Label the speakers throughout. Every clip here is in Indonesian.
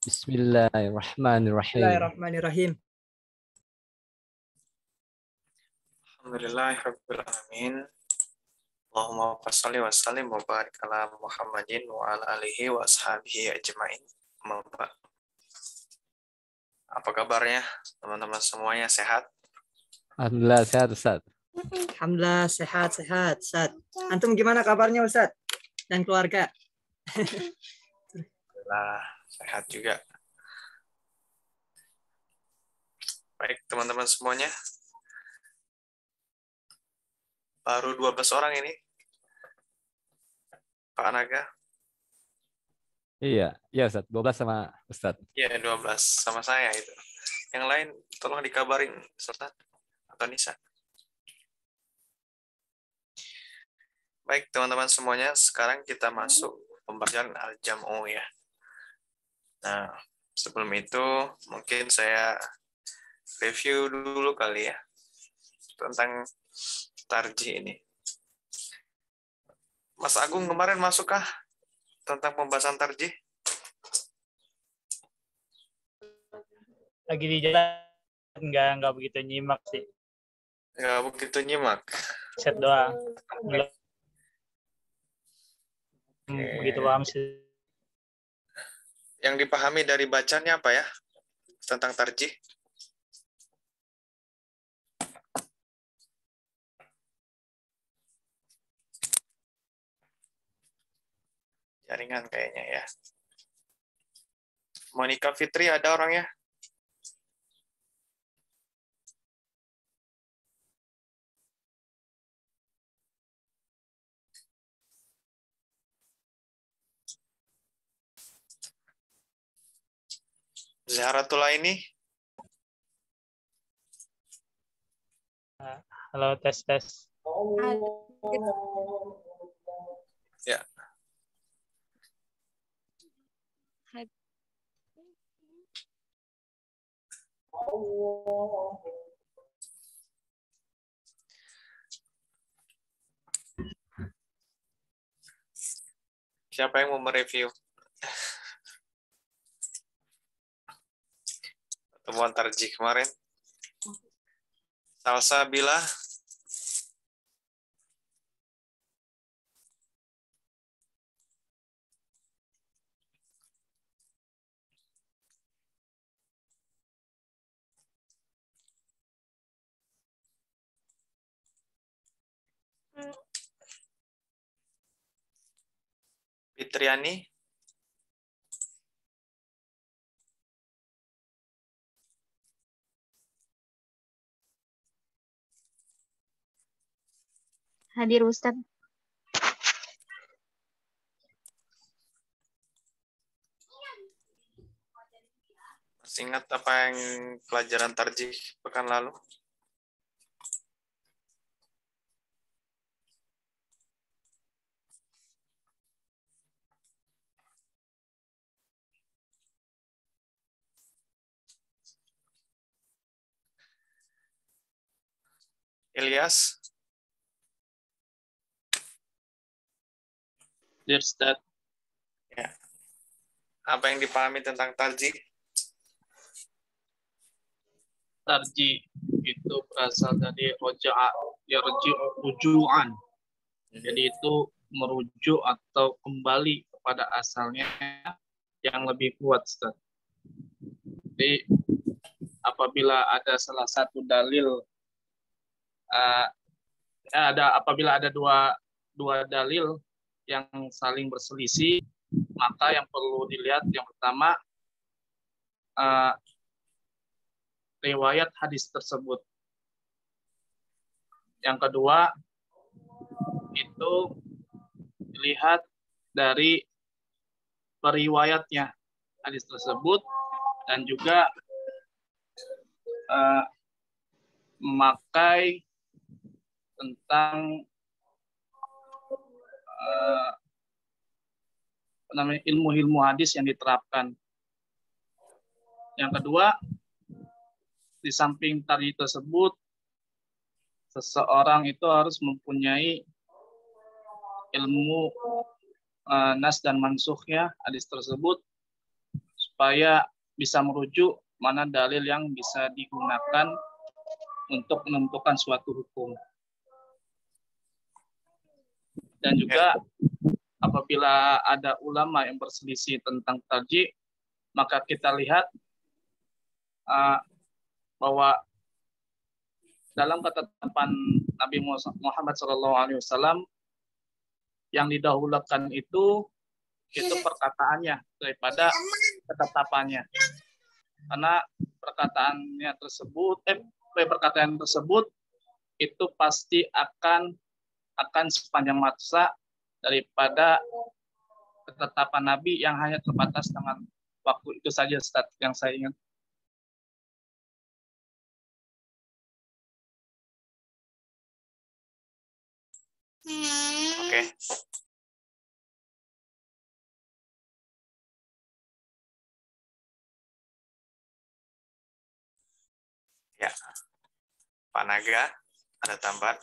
Speaker 1: Bismillahirrahmanirrahim.
Speaker 2: Bismillahirrahmanirrahim.
Speaker 3: Alhamdulillahirabbil alamin. Allahumma shalli wa sallim wa barik ala Muhammadin wa ala alihi wa ashabihi ajmain. Apa kabarnya teman-teman semuanya, sehat?
Speaker 1: Alhamdulillah sehat Ustaz.
Speaker 2: Alhamdulillah sehat. Antum gimana kabarnya Ustaz dan keluarga?
Speaker 3: Alhamdulillah sehat juga. Baik teman-teman semuanya. Baru 12 orang ini. Pak Naga.
Speaker 1: Iya Ustaz. 12 sama Ustaz.
Speaker 3: Iya, 12 sama saya itu. Yang lain tolong dikabarin Ustaz atau Nisa. Baik teman-teman semuanya, sekarang kita masuk pembelajaran al-jam'u ya. Nah, sebelum itu mungkin saya review dulu kali ya tentang tarjih ini. Mas Agung kemarin masukkah tentang pembahasan tarjih?
Speaker 4: Lagi di jalan, nggak begitu nyimak sih.
Speaker 3: Nggak begitu nyimak.
Speaker 4: Set doang. Belum begitu paham sih.
Speaker 3: Yang dipahami dari bacanya apa ya tentang tarjih? Jaringan kayaknya ya. Monica Fitri ada orangnya? Zahratul ini?
Speaker 4: Halo, tes.
Speaker 3: Ya. Siapa yang mau mereview pertemuan tarjih kemarin? Salsabila? Fitriani?
Speaker 5: Hadir Ustaz.
Speaker 3: Masih ingat apa yang pelajaran tarjih pekan lalu? Ilyas?
Speaker 4: Dear Ustaz.
Speaker 3: Ya. Apa yang dipahami tentang tarjih?
Speaker 4: Tarjih itu berasal dari roja'a, ruju'an. Jadi itu merujuk atau kembali kepada asalnya yang lebih kuat, Ustaz. Jadi apabila ada salah satu dalil, apabila ada dua dalil yang saling berselisih, maka yang perlu dilihat yang pertama riwayat hadis tersebut. Yang kedua itu dilihat dari periwayatnya hadis tersebut dan juga memakai tentang ilmu-ilmu hadis yang diterapkan. Yang kedua, di samping tadi tersebut, seseorang itu harus mempunyai ilmu nas dan mansukhnya hadis tersebut supaya bisa merujuk mana dalil yang bisa digunakan untuk menentukan suatu hukum. Dan juga apabila ada ulama yang berselisih tentang tarjih, maka kita lihat bahwa dalam ketetapan Nabi Muhammad SAW yang didahulukan itu perkataannya daripada ketetapannya. Karena perkataan tersebut itu pasti akan sepanjang masa daripada ketetapan Nabi yang hanya terbatas dengan waktu itu saja, Ustaz, yang saya ingat.
Speaker 3: Oke. Ya, Pak Naga, ada tambahan?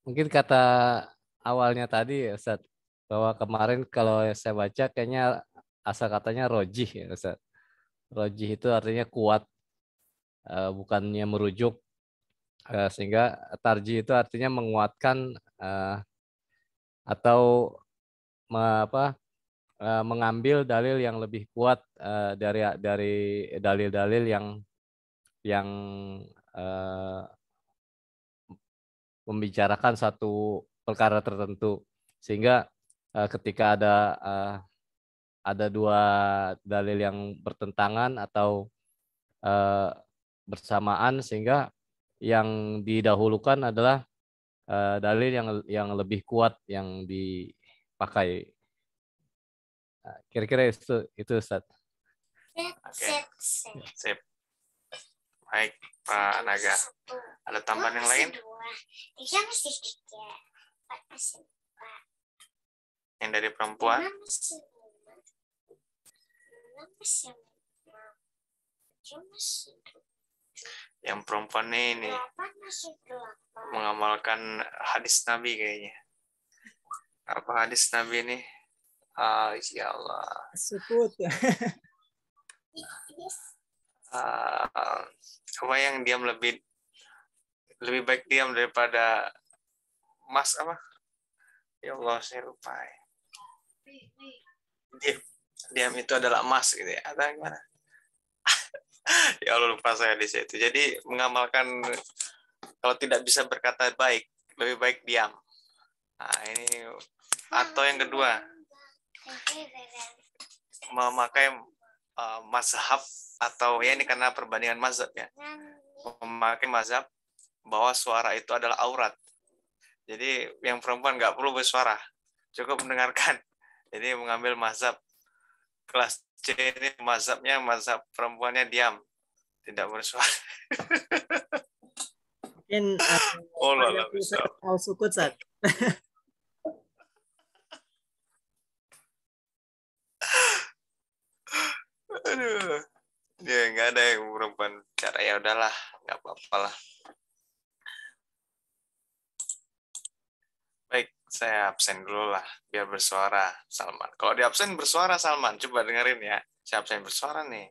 Speaker 1: Mungkin kata awalnya tadi ya Ustaz, bahwa kemarin kalau saya baca kayaknya asal katanya rojih ya Ustaz. Rojih itu artinya kuat, bukannya merujuk, sehingga tarjih itu artinya menguatkan atau mengambil dalil yang lebih kuat dari dalil-dalil yang membicarakan satu perkara tertentu, sehingga ketika ada dua dalil yang bertentangan atau bersamaan, sehingga yang didahulukan adalah dalil yang lebih kuat yang dipakai. Kira-kira itu Ustaz.
Speaker 3: Oke. Sip. Baik, Pak Naga. Ada tambahan yang lain? Yang dari perempuan? Yang perempuan ini mengamalkan hadis Nabi kayaknya. Apa hadis Nabi ini? Ya Allah.
Speaker 2: Sukut.
Speaker 3: Apa yang diam lebih baik diam daripada mas apa? Ya Allah, saya lupa. Diam itu adalah emas gitu ya. Atau gimana? Ya Allah, lupa saya di situ. Jadi mengamalkan, kalau tidak bisa berkata baik, lebih baik diam. Nah, ini atau yang kedua, memakai mazhab, atau ya ini karena perbandingan mazhab ya. Memakai mazhab bahwa suara itu adalah aurat. Jadi yang perempuan nggak perlu bersuara, cukup mendengarkan. Jadi mengambil mazhab kelas C ini, mazhabnya mazhab perempuannya diam, tidak bersuara.
Speaker 2: Mungkin
Speaker 3: Oh,
Speaker 2: sukut Ustaz.
Speaker 3: Aduh, ya nggak ada yang perempuan cara, ya udahlah, nggak apa-apa lah. Baik, saya absen dulu lah biar bersuara Salman. Kalau di absen bersuara Salman, coba dengerin ya. Saya absen bersuara nih.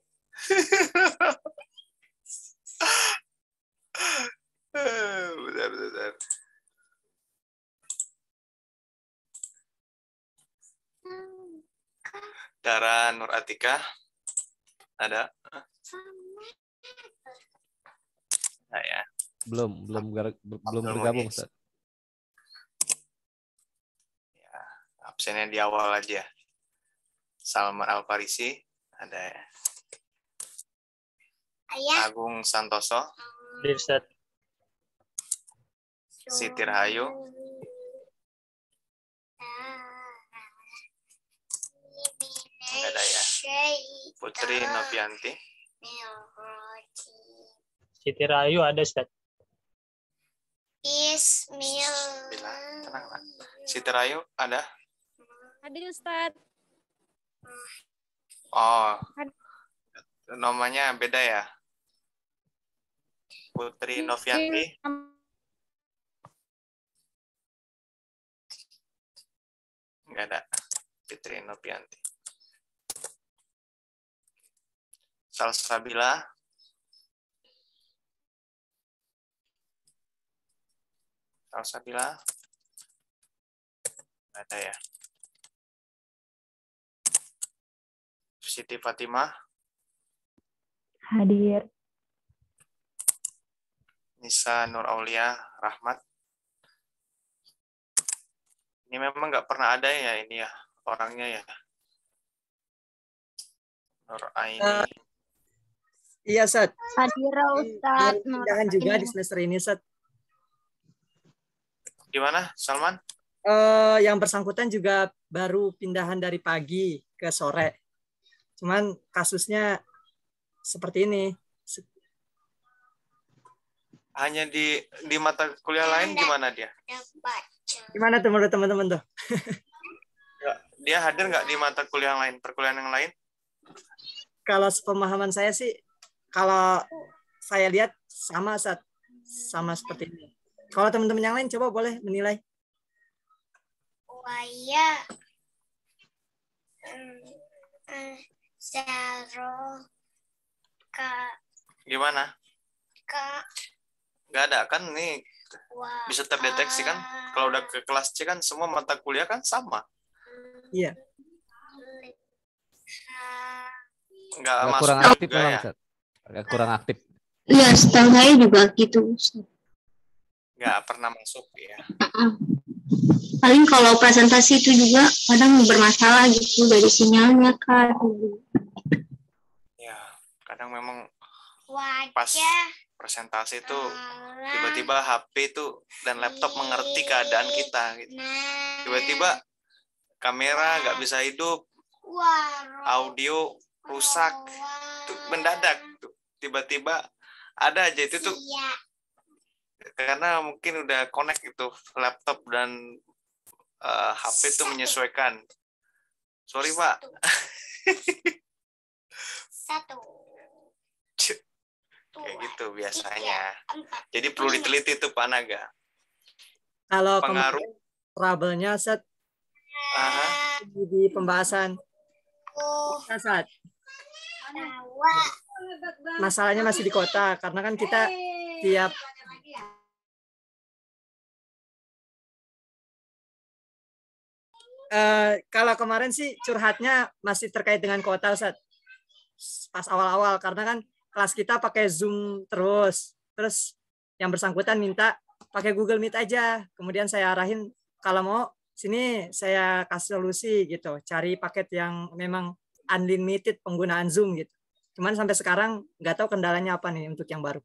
Speaker 3: Bentar. Dara Nur Atika ada? Nah, ya.
Speaker 1: Belum bergabung Ustaz.
Speaker 3: Ya, absennya di awal aja. Salman Al-Farisi ada ya. Agung Santoso,
Speaker 4: Ustaz.
Speaker 3: Siti Rahayu, nggak ada ya. Putri Novianti,
Speaker 4: Siti Rahayu ada, Ustaz.
Speaker 3: Bila, tenang lah. Siti Rahayu ada?
Speaker 5: Ada Ustaz.
Speaker 3: Oh, namanya beda ya. Putri Novianti, Nggak ada. Fitri Nopianti. Salsabila. Salsabila. Nggak ada ya. Siti Fatimah.
Speaker 6: Hadir.
Speaker 3: Nisa Nur Aulia Rahmat. Ini memang nggak pernah ada ya ini ya orangnya ya. Nur Aini.
Speaker 2: Iya, Sat.
Speaker 5: Hadir
Speaker 2: Baru
Speaker 5: Ustadz.
Speaker 2: pindahan juga di semester ini, Sat.
Speaker 3: Gimana, Salman?
Speaker 2: Yang bersangkutan juga baru pindahan dari pagi ke sore. Cuman kasusnya seperti ini.
Speaker 3: Hanya di mata kuliah lain gimana dia?
Speaker 2: Gimana tuh menurut teman-teman tuh?
Speaker 3: Dia hadir nggak di mata kuliah lain, perkuliahan yang lain?
Speaker 2: Kalau pemahaman saya sih, kalau saya lihat sama seperti ini. Kalau teman-teman yang lain coba boleh menilai.
Speaker 7: Waya Zaro
Speaker 3: Gimana? Nggak ada kan nih, bisa terdeteksi kan? Kalau udah ke kelas C kan semua mata kuliah kan sama.
Speaker 2: Iya.
Speaker 3: Nggak
Speaker 1: Agak
Speaker 3: masuk
Speaker 1: kurang aktif
Speaker 3: juga
Speaker 1: memang,
Speaker 3: ya.
Speaker 1: Ustaz. Agak kurang aktif.
Speaker 6: Iya, setahu saya juga gitu.
Speaker 3: Nggak pernah masuk ya.
Speaker 6: Paling kalau presentasi itu juga kadang bermasalah gitu dari sinyalnya kan.
Speaker 3: Ya, kadang memang pas presentasi itu tiba-tiba HP itu dan laptop mengerti keadaan kita gitu. Tiba-tiba kamera nggak bisa hidup, audio rusak, tuh mendadak tuh. Tiba-tiba ada aja itu tuh karena mungkin udah connect itu laptop dan HP itu menyesuaikan. Sorry Pak. Kayak gitu biasanya. Jadi perlu diteliti tuh Pak Naga.
Speaker 2: Kalau
Speaker 3: Pengaruh.
Speaker 2: trouble-nya Sat di pembahasan. Sat. Masalahnya masih di kota karena kan kita tiap kalau kemarin sih curhatnya masih terkait dengan kota Ustaz. Pas awal-awal karena kan kelas kita pakai Zoom terus yang bersangkutan minta pakai Google Meet aja. Kemudian saya arahin kalau mau sini saya kasih solusi gitu, cari paket yang memang unlimited penggunaan Zoom gitu. Cuman sampai sekarang nggak tahu kendalanya apa nih untuk yang baru.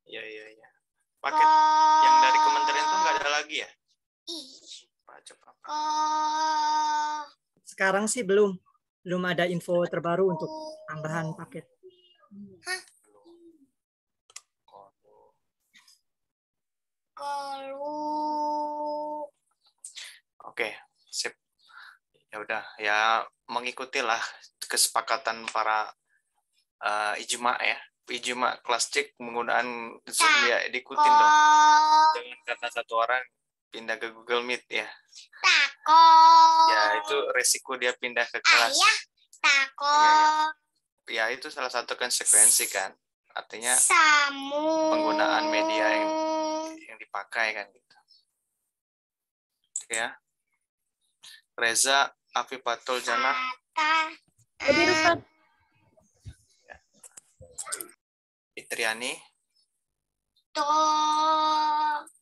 Speaker 3: Iya. Paket yang dari kementerian itu nggak ada lagi ya?
Speaker 2: Sekarang sih belum ada info terbaru untuk tambahan paket.
Speaker 3: Oke, sip. Ya udah, ya mengikutilah kesepakatan para ijma ya. Ijma kelas cek penggunaan Zoom ya diikutin dong. Jangan karena satu orang pindah ke Google Meet ya. Ya itu resiko dia pindah ke kelas. Ya itu salah satu konsekuensi kan. Artinya penggunaan media yang dipakai kan gitu. Oke ya. Reza Afifatul Jannah.
Speaker 5: Hadir Ustadz.
Speaker 3: Fitriani.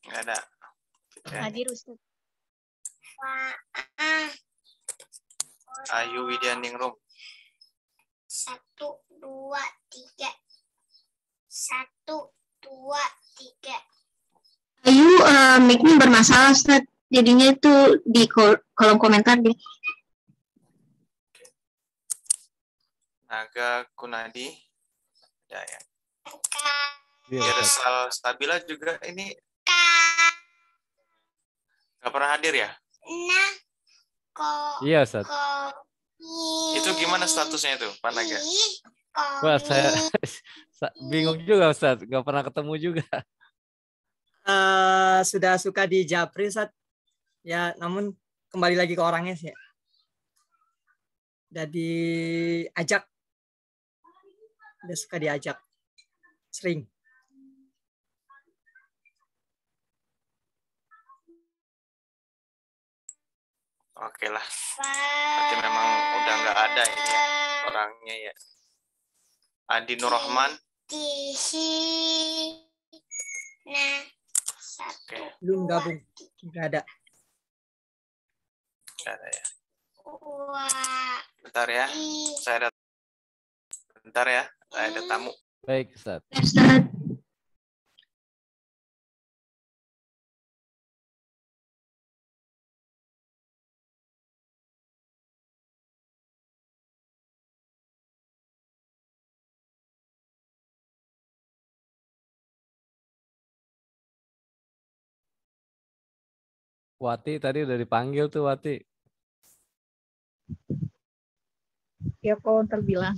Speaker 3: Nggak ada. Fitriani.
Speaker 5: Hadir Ustadz.
Speaker 3: Ayu Widyaningrum.
Speaker 7: 1, 2, 3. 1, 2, 3.
Speaker 6: Ayu, mic-nya bermasalah, Ustaz. Jadinya itu di kolom komentar deh.
Speaker 3: Naga Kunadi. Ya.
Speaker 1: Iya, Ustaz.
Speaker 3: Irsal Stabila juga ini nggak pernah hadir ya?
Speaker 1: Iya, Ustaz.
Speaker 3: Itu gimana statusnya itu, Pak Naga?
Speaker 1: Wah, saya bingung juga Ustaz, nggak pernah ketemu juga.
Speaker 2: Sudah suka di Japri, Ustaz. Ya, namun kembali lagi ke orangnya sih. Udah diajak. Udah suka diajak. Sering.
Speaker 3: Oke lah. Berarti memang udah nggak ada ini ya orangnya ya. Adi Nur Rahman. Oke.
Speaker 2: Belum gabung. Nggak ada.
Speaker 3: Nggak ada ya. Bentar ya. Bentar ya. Saya ada tamu.
Speaker 1: Baik, Ustaz.
Speaker 6: Ustaz.
Speaker 1: Wati tadi udah dipanggil tuh, Wati.
Speaker 8: Ya, kok terbilang.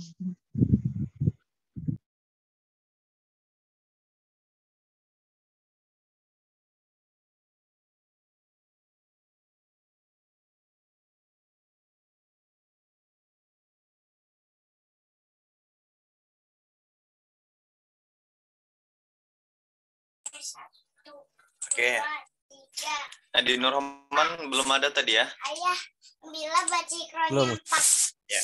Speaker 3: Oke. Adi Nur Rahman belum ada tadi ya?
Speaker 7: Ayah, bila baca
Speaker 1: Belum.
Speaker 7: ikronnya 4.
Speaker 3: Ya.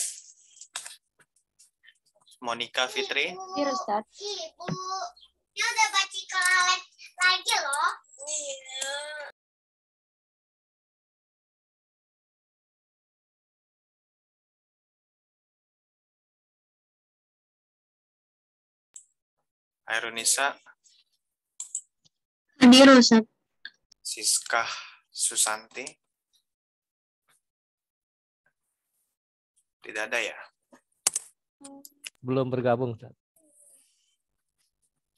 Speaker 3: Monica Fitri.
Speaker 8: Iya, Ustaz.
Speaker 7: Ibu, dia udah baca ikron lagi loh. Iya.
Speaker 3: Airunisa.
Speaker 6: Hadir, Ustaz.
Speaker 3: Siska Susanti. Tidak ada ya?
Speaker 1: Belum bergabung, Ustaz.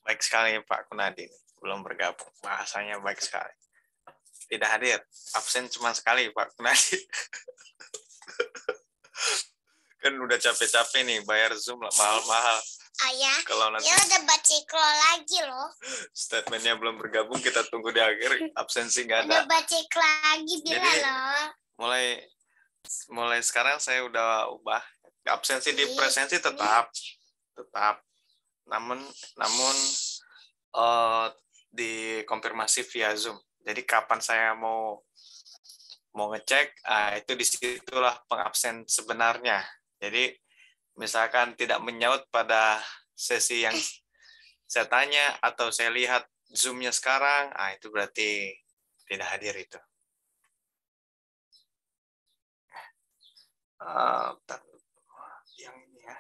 Speaker 3: Baik sekali Pak Kunadi. Belum bergabung. Bahasanya baik sekali. Tidak hadir. Absen cuma sekali Pak Kunadi. Kan udah capek-capek nih bayar Zoom lah mahal-mahal.
Speaker 7: Ayah,
Speaker 3: Kalau nanti
Speaker 7: dia udah baca ikron lagi loh.
Speaker 3: statementnya belum bergabung, kita tunggu di akhir. Absensi nggak ada.
Speaker 7: Udah baca ikron lagi bila
Speaker 3: Jadi,
Speaker 7: loh.
Speaker 3: mulai sekarang saya udah ubah. Absensi di presensi tetap. Namun dikonfirmasi via Zoom. Jadi kapan saya mau ngecek, itu disitulah pengabsen sebenarnya. Jadi misalkan tidak menyaut pada sesi yang saya tanya atau saya lihat Zoom-nya sekarang, itu berarti tidak hadir itu. Yang ini ya,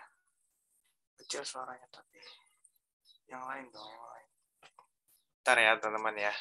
Speaker 3: kecil suaranya tapi yang lain dong, yang lain. Bentar ya teman-teman ya.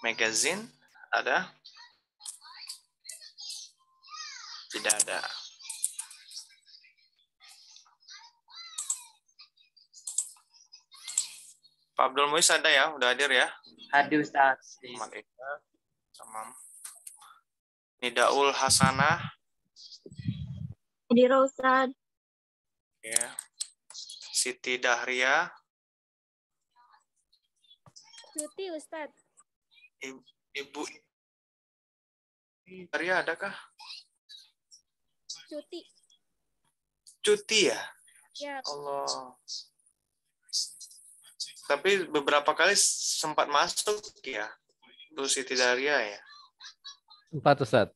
Speaker 3: Magazine ada? Tidak ada. Pak Abdul Muiz ada ya? Udah hadir ya?
Speaker 9: Hadir Ustaz.
Speaker 3: Sama Nidaul Hasanah.
Speaker 8: Hadir, Ustaz.
Speaker 3: Ya. Siti Dahria.
Speaker 5: Cuti, Ustaz.
Speaker 3: Ibu Dahria adakah?
Speaker 5: Cuti.
Speaker 3: Cuti ya?
Speaker 5: Ya,
Speaker 3: Allah. Tapi beberapa kali sempat masuk ya, Bu Siti Daria ya.
Speaker 1: 4 Ustaz.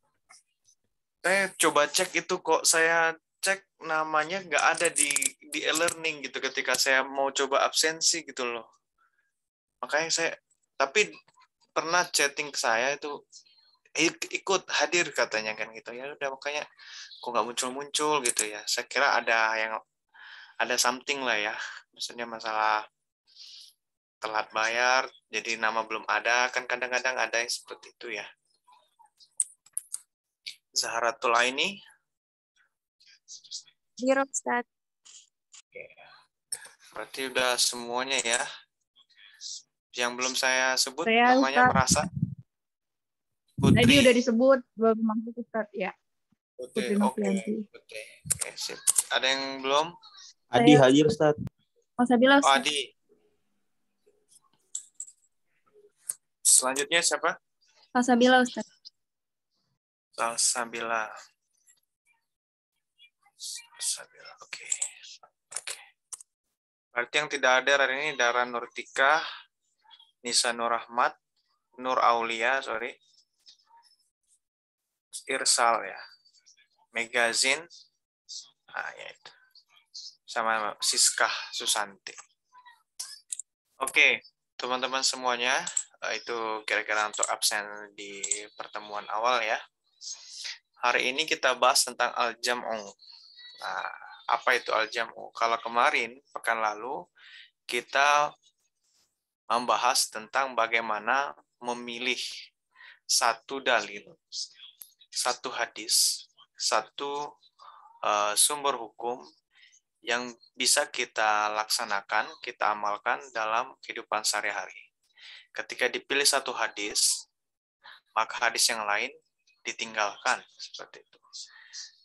Speaker 3: Saya coba cek itu, kok saya cek namanya nggak ada di e-learning gitu ketika saya mau coba absensi gitu loh. Makanya saya, tapi pernah chatting ke saya itu ikut hadir katanya kan gitu ya. Udah, makanya kok nggak muncul-muncul gitu ya. Saya kira ada something lah ya. Maksudnya masalah telat bayar, jadi nama belum ada, kan kadang-kadang ada yang seperti itu ya. Zahratul Aini.
Speaker 5: Zero Ustaz.
Speaker 3: Berarti udah semuanya ya. Yang belum saya sebut
Speaker 8: Saya,
Speaker 3: namanya
Speaker 8: Ustaz.
Speaker 3: merasa.
Speaker 8: Tadi
Speaker 3: Putri.
Speaker 8: udah disebut, belum masuk Ustaz ya.
Speaker 3: Putri,
Speaker 8: Putri
Speaker 3: oke.
Speaker 8: Novianti.
Speaker 3: Putri. Oke, sip. Ada yang belum?
Speaker 9: Adi
Speaker 8: Saya-
Speaker 9: hadir Ustaz.
Speaker 8: Mas Sabila
Speaker 3: Oh,
Speaker 8: Ustaz.
Speaker 3: Adi. Selanjutnya siapa?
Speaker 5: Mas Sabila Ustaz.
Speaker 3: Salsabila. Salsabila, oke. Oke. Berarti yang tidak ada hari ini Dara Nurtika, Nisa Nur Ahmad, Nur Aulia, Irsal ya. Megazin, ya itu. Sama Siskah Susanti. Oke, teman-teman semuanya, itu kira-kira untuk absen di pertemuan awal ya. Hari ini kita bahas tentang al-jam'u. Nah, apa itu al-jam'u? Kalau kemarin, pekan lalu, kita membahas tentang bagaimana memilih satu dalil, satu hadis, satu sumber hukum yang bisa kita laksanakan, kita amalkan dalam kehidupan sehari-hari. Ketika dipilih satu hadis, maka hadis yang lain ditinggalkan, seperti itu.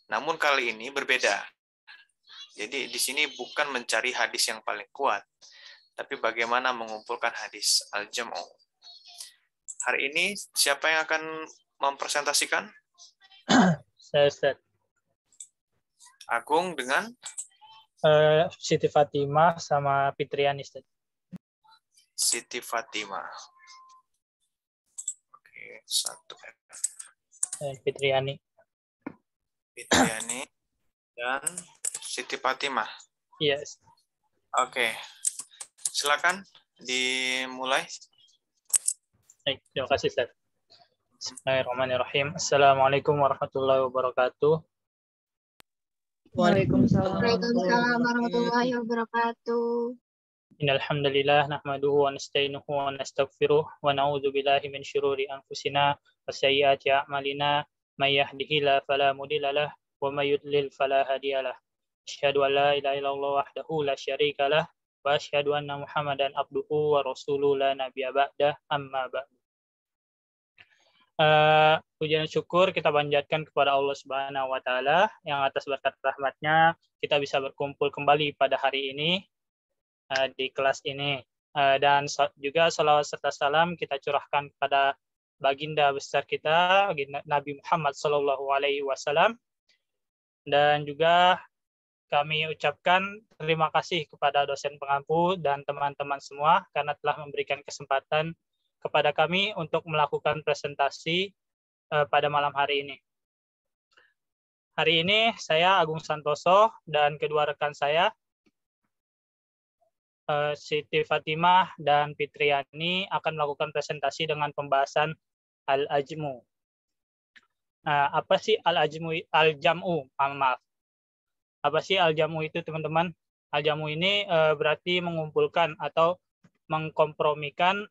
Speaker 3: Namun kali ini berbeda. Jadi di sini bukan mencari hadis yang paling kuat, tapi bagaimana mengumpulkan hadis al-jam'u. Hari ini siapa yang akan mempresentasikan?
Speaker 10: Saya Ustaz.
Speaker 3: Agung dengan
Speaker 10: Siti Fatimah sama Fitriani Ustaz.
Speaker 3: Siti Fatimah. Oke, satu
Speaker 10: Fitriani.
Speaker 3: Fitriani dan Siti Fatimah.
Speaker 10: Yes.
Speaker 3: Oke. Silakan dimulai.
Speaker 10: Baik, terima kasih Ustaz. Bismillahirrahmanirrahim. Assalamualaikum warahmatullahi wabarakatuh.
Speaker 8: Waalaikumsalam.
Speaker 6: Waalaikumsalam warahmatullahi wabarakatuh.
Speaker 10: Innal hamdalillah nahmaduhu wa nasta'inuhu wa nastaghfiruh wa na'udzu billahi min syururi anfusina wa sayyiati a'malina may yahdihillahu fala mudilla lahu wa may yudlil fala hadiyalah. Asyhadu an la ilaha illallah wahdahu la syarika lah wa asyhadu anna Muhammadan abduhu wa rasuluhu la nabiyya ba'dah amma ba'du. Puji dan syukur kita panjatkan kepada Allah Subhanahu wa taala yang atas berkat rahmatnya kita bisa berkumpul kembali pada hari ini di kelas ini, dan juga salawat serta salam kita curahkan kepada baginda besar kita Nabi Muhammad SAW, dan juga kami ucapkan terima kasih kepada dosen pengampu dan teman-teman semua karena telah memberikan kesempatan kepada kami untuk melakukan presentasi pada malam hari ini. Hari ini saya Agung Santoso dan kedua rekan saya Siti Fatimah dan Fitriani akan melakukan presentasi dengan pembahasan al-ajmu. Apa sih al-ajmu? Al-jam'u, maaf. Apa sih al-jam'u itu, teman-teman? Al-jam'u ini berarti mengumpulkan atau mengkompromikan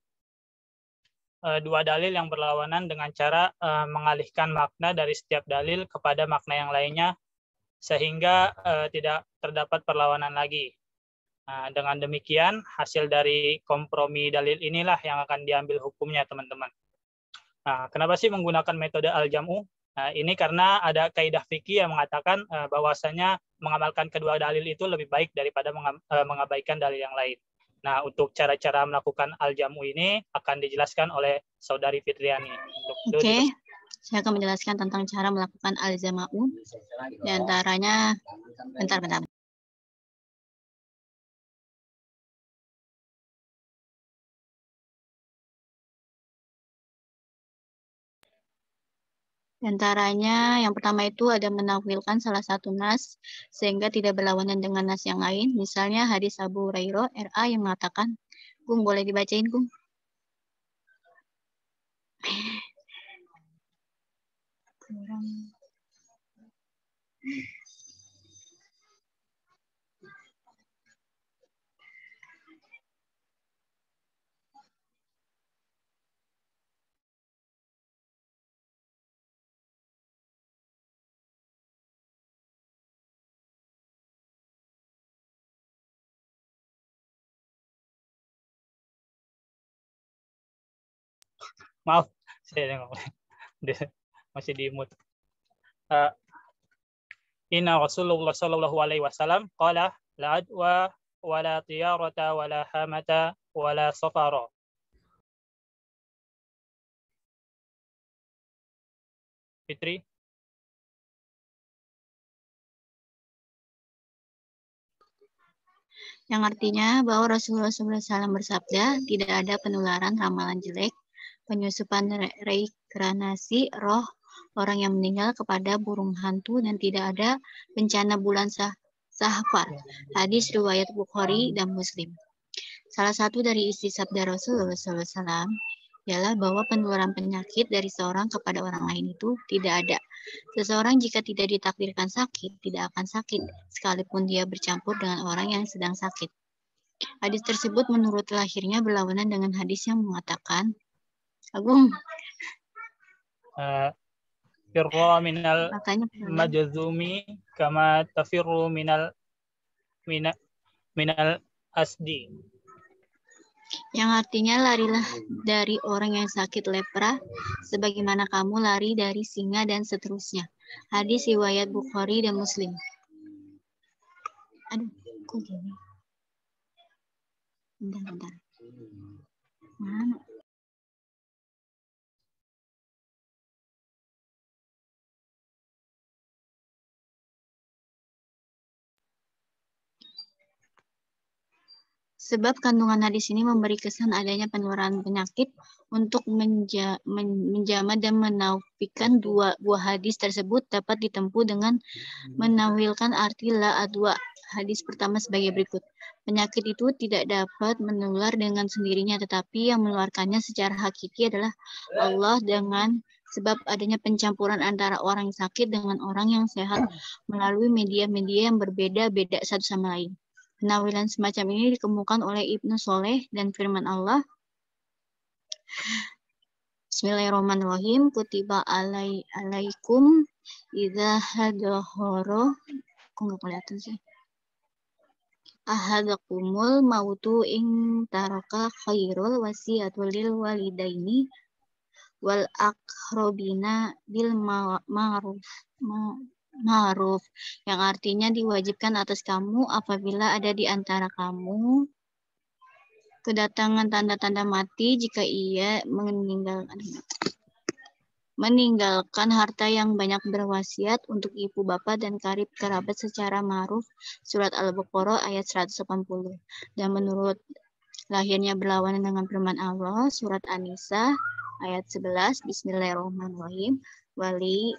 Speaker 10: dua dalil yang berlawanan dengan cara mengalihkan makna dari setiap dalil kepada makna yang lainnya sehingga tidak terdapat perlawanan lagi. Dengan demikian hasil dari kompromi dalil inilah yang akan diambil hukumnya, teman-teman. Kenapa sih menggunakan metode al-jam'u? Ini karena ada kaidah fikih yang mengatakan bahwasanya mengamalkan kedua dalil itu lebih baik daripada mengabaikan dalil yang lain. Nah, untuk cara-cara melakukan al-jam'u ini akan dijelaskan oleh Saudari Fitriani.
Speaker 6: Oke, saya akan menjelaskan tentang cara melakukan al-jam'u. Di antaranya, bentar. Di antaranya yang pertama itu ada menawilkan salah satu nas sehingga tidak berlawanan dengan nas yang lain. Misalnya hadis Abu Hurairah RA yang mengatakan, Gung boleh dibacain Gung? Kurang.
Speaker 10: Maaf, saya nengok. Masih di mute. Inna Rasulullah sallallahu alaihi wasallam qala la adwa wala tiyarata wala hamata wala safara. Fitri.
Speaker 6: Yang artinya bahwa Rasulullah SAW bersabda, tidak ada penularan ramalan jelek, penyusupan reinkarnasi roh orang yang meninggal kepada burung hantu, dan tidak ada bencana bulan Safar. Hadis riwayat Bukhari dan Muslim. Salah satu dari isi sabda Rasulullah SAW ialah bahwa penularan penyakit dari seorang kepada orang lain itu tidak ada. Seseorang jika tidak ditakdirkan sakit, tidak akan sakit, sekalipun dia bercampur dengan orang yang sedang sakit. Hadis tersebut menurut lahirnya berlawanan dengan hadis yang mengatakan, Agung.
Speaker 10: Firra minal majzumi kama tafirru minal asdi.
Speaker 6: Yang artinya larilah dari orang yang sakit lepra sebagaimana kamu lari dari singa dan seterusnya. Hadis riwayat Bukhari dan Muslim. Aduh, kok gini? Bentar. Mana? Sebab kandungan hadis ini memberi kesan adanya penularan penyakit untuk menjama dan menafikan dua buah hadis tersebut dapat ditempuh dengan menawilkan arti la adwa. Hadis pertama sebagai berikut. Penyakit itu tidak dapat menular dengan sendirinya, tetapi yang menularkannya secara hakiki adalah Allah dengan sebab adanya pencampuran antara orang yang sakit dengan orang yang sehat melalui media-media yang berbeda-beda satu sama lain. Penawilan semacam ini dikemukakan oleh Ibnu Soleh dan firman Allah. Bismillahirrahmanirrahim. Kutiba alaikum idza hadahara. Kok nggak kelihatan sih? Ahadakumul mautu ing taraka khairul wasiyatul lil walidaini wal aqrabina bil ma'ruf, yang artinya diwajibkan atas kamu apabila ada di antara kamu kedatangan tanda-tanda mati jika ia meninggalkan harta yang banyak berwasiat untuk ibu bapak dan karib kerabat secara ma'ruf. Surat Al-Baqarah ayat 180. Dan menurut lahirnya berlawanan dengan firman Allah, surat An-Nisa ayat 11. Bismillahirrahmanirrahim. Wali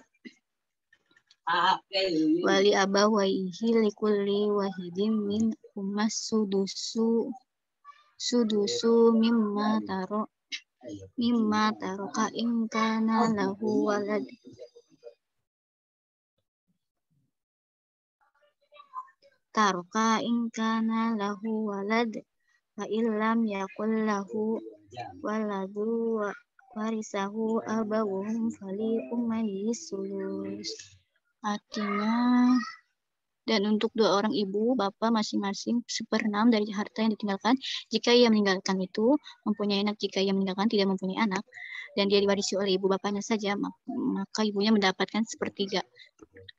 Speaker 6: abawaihi likulli wahidin min ummas sudusu mimma taroka in kana lahu walad. Taroka in kana lahu walad fa illam yakul lahu waladu warisahu abawuhum fali ummayhi sulus. Artinya, dan untuk dua orang ibu, bapak masing-masing 1/6 dari harta yang ditinggalkan. Jika ia meninggalkan itu, mempunyai anak. Jika ia meninggalkan tidak mempunyai anak, dan dia diwarisi oleh ibu bapaknya saja, maka ibunya mendapatkan 1/3.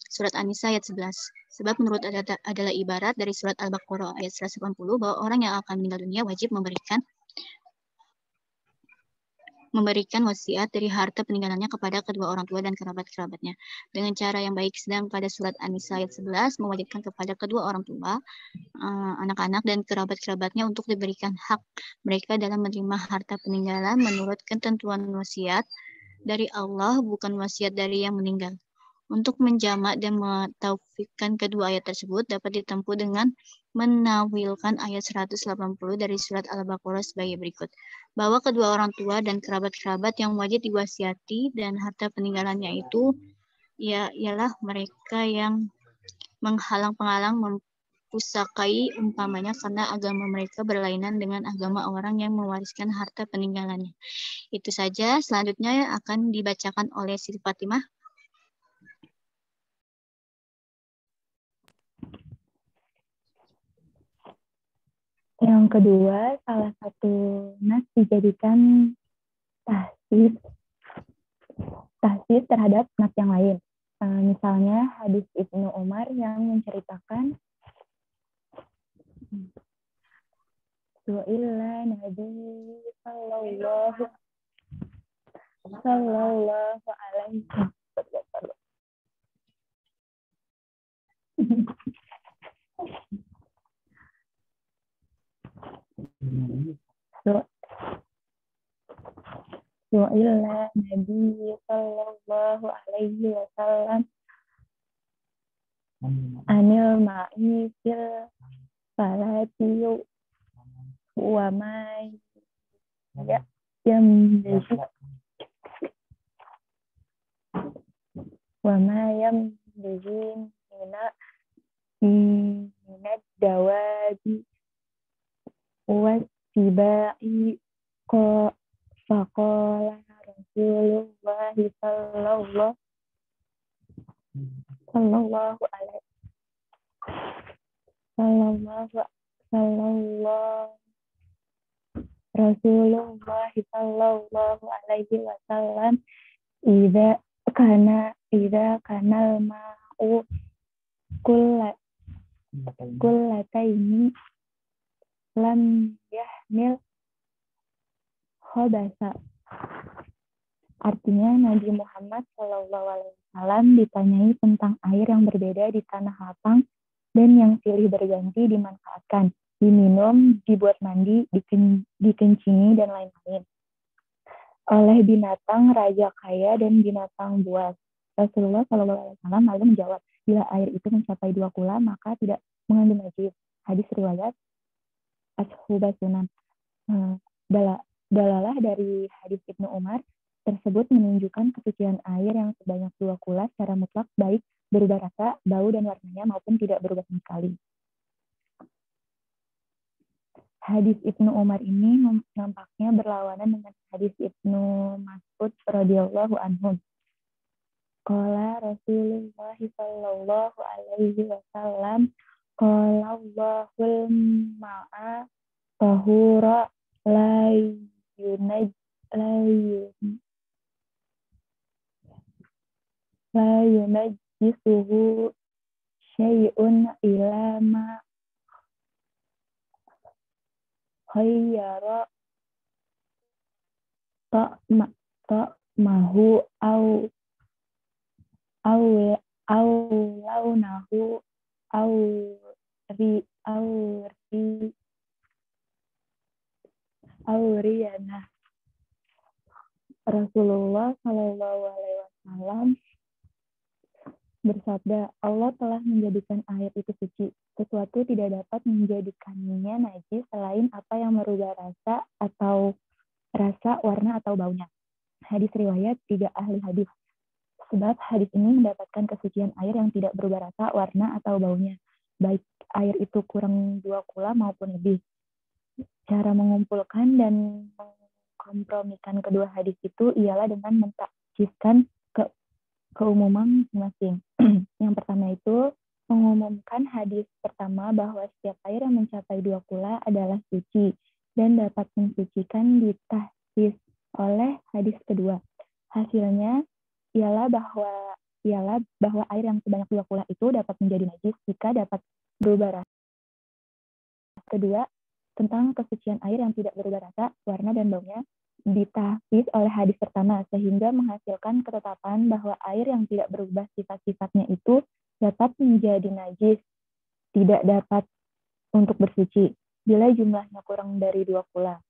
Speaker 6: Surat An-Nisa ayat 11. Sebab menurut adalah ibarat dari surat Al-Baqarah ayat 180 bahwa orang yang akan meninggal dunia wajib memberikan wasiat dari harta peninggalannya kepada kedua orang tua dan kerabat-kerabatnya dengan cara yang baik. Sedang pada surat An-Nisa ayat 11 mewajibkan kepada kedua orang tua, anak-anak dan kerabat-kerabatnya untuk diberikan hak mereka dalam menerima harta peninggalan menurut ketentuan wasiat dari Allah, bukan wasiat dari yang meninggal. Untuk menjamak dan mentaufikkan kedua ayat tersebut dapat ditempuh dengan menawilkan ayat 180 dari surat Al-Baqarah sebagai berikut. Bahwa kedua orang tua dan kerabat-kerabat yang wajib diwasiati dan harta peninggalannya itu ialah mereka yang menghalang penghalang mempusakai umpamanya karena agama mereka berlainan dengan agama orang yang mewariskan harta peninggalannya. Itu saja, selanjutnya akan dibacakan oleh Siti Fatimah.
Speaker 8: Yang kedua, salah satu nas dijadikan tahsis terhadap nas yang lain. Misalnya hadis Ibnu Umar yang menceritakan Su'illa Nabi sallallahu alaihi Su'illa Nabi sallallahu alaihi wasallam anil ma'i fil salati wa ma yamdaji minad dawabi wastibai faqala Rasulullah sallallahu alaihi wasallam idza kanal ma'u kullataini lam yahmil khabasa. Artinya Nabi Muhammad Shallallahu Alaihi Wasallam ditanyai tentang air yang berbeda di tanah lapang dan yang silih berganti dimanfaatkan, diminum, dibuat mandi, dikencingi dan lain-lain oleh binatang raja kaya dan binatang buas. Rasulullah Shallallahu Alaihi Wasallam lalu menjawab, bila air itu mencapai 2 kula maka tidak mengandung najis. Hadis riwayat Ashubah Sunan. Dalalah dari hadis Ibnu Umar tersebut menunjukkan kesucian air yang sebanyak 2 kula secara mutlak, baik berubah rasa, bau, dan warnanya maupun tidak berubah sama sekali. Hadis Ibnu Umar ini nampaknya berlawanan dengan hadis Ibnu Mas'ud radhiyallahu anhu. Qala Rasulullah sallallahu alaihi wasallam qala Allahul ma'a tahura la yunajjisuhu syai'un ila ma khayyara ta'mahu au launahu au riyana. Rasulullah Shallallahu Alaihi Wasallam bersabda, Allah telah menjadikan air itu suci. Sesuatu tidak dapat menjadikannya najis selain apa yang merubah rasa, warna atau baunya. Hadis riwayat 3 ahli hadis. Sebab hadis ini mendapatkan kesucian air yang tidak berubah rasa, warna atau baunya, baik air itu kurang 2 kula maupun lebih. Cara mengumpulkan dan mengkompromikan kedua hadis itu ialah dengan mentaksiskan keumuman masing-masing. Yang pertama itu mengumumkan hadis pertama bahwa setiap air yang mencapai 2 kula adalah suci dan dapat mensucikan ditahsis oleh hadis kedua. Hasilnya ialah bahwa air yang sebanyak 2 kula itu dapat menjadi najis jika dapat berubah rasa. Kedua, tentang kesucian air yang tidak berubah rasa, warna, dan baunya ditahsis oleh hadis pertama, sehingga menghasilkan ketetapan bahwa air yang tidak berubah sifat-sifatnya itu dapat menjadi najis, tidak dapat untuk bersuci, bila jumlahnya kurang dari 2 kula.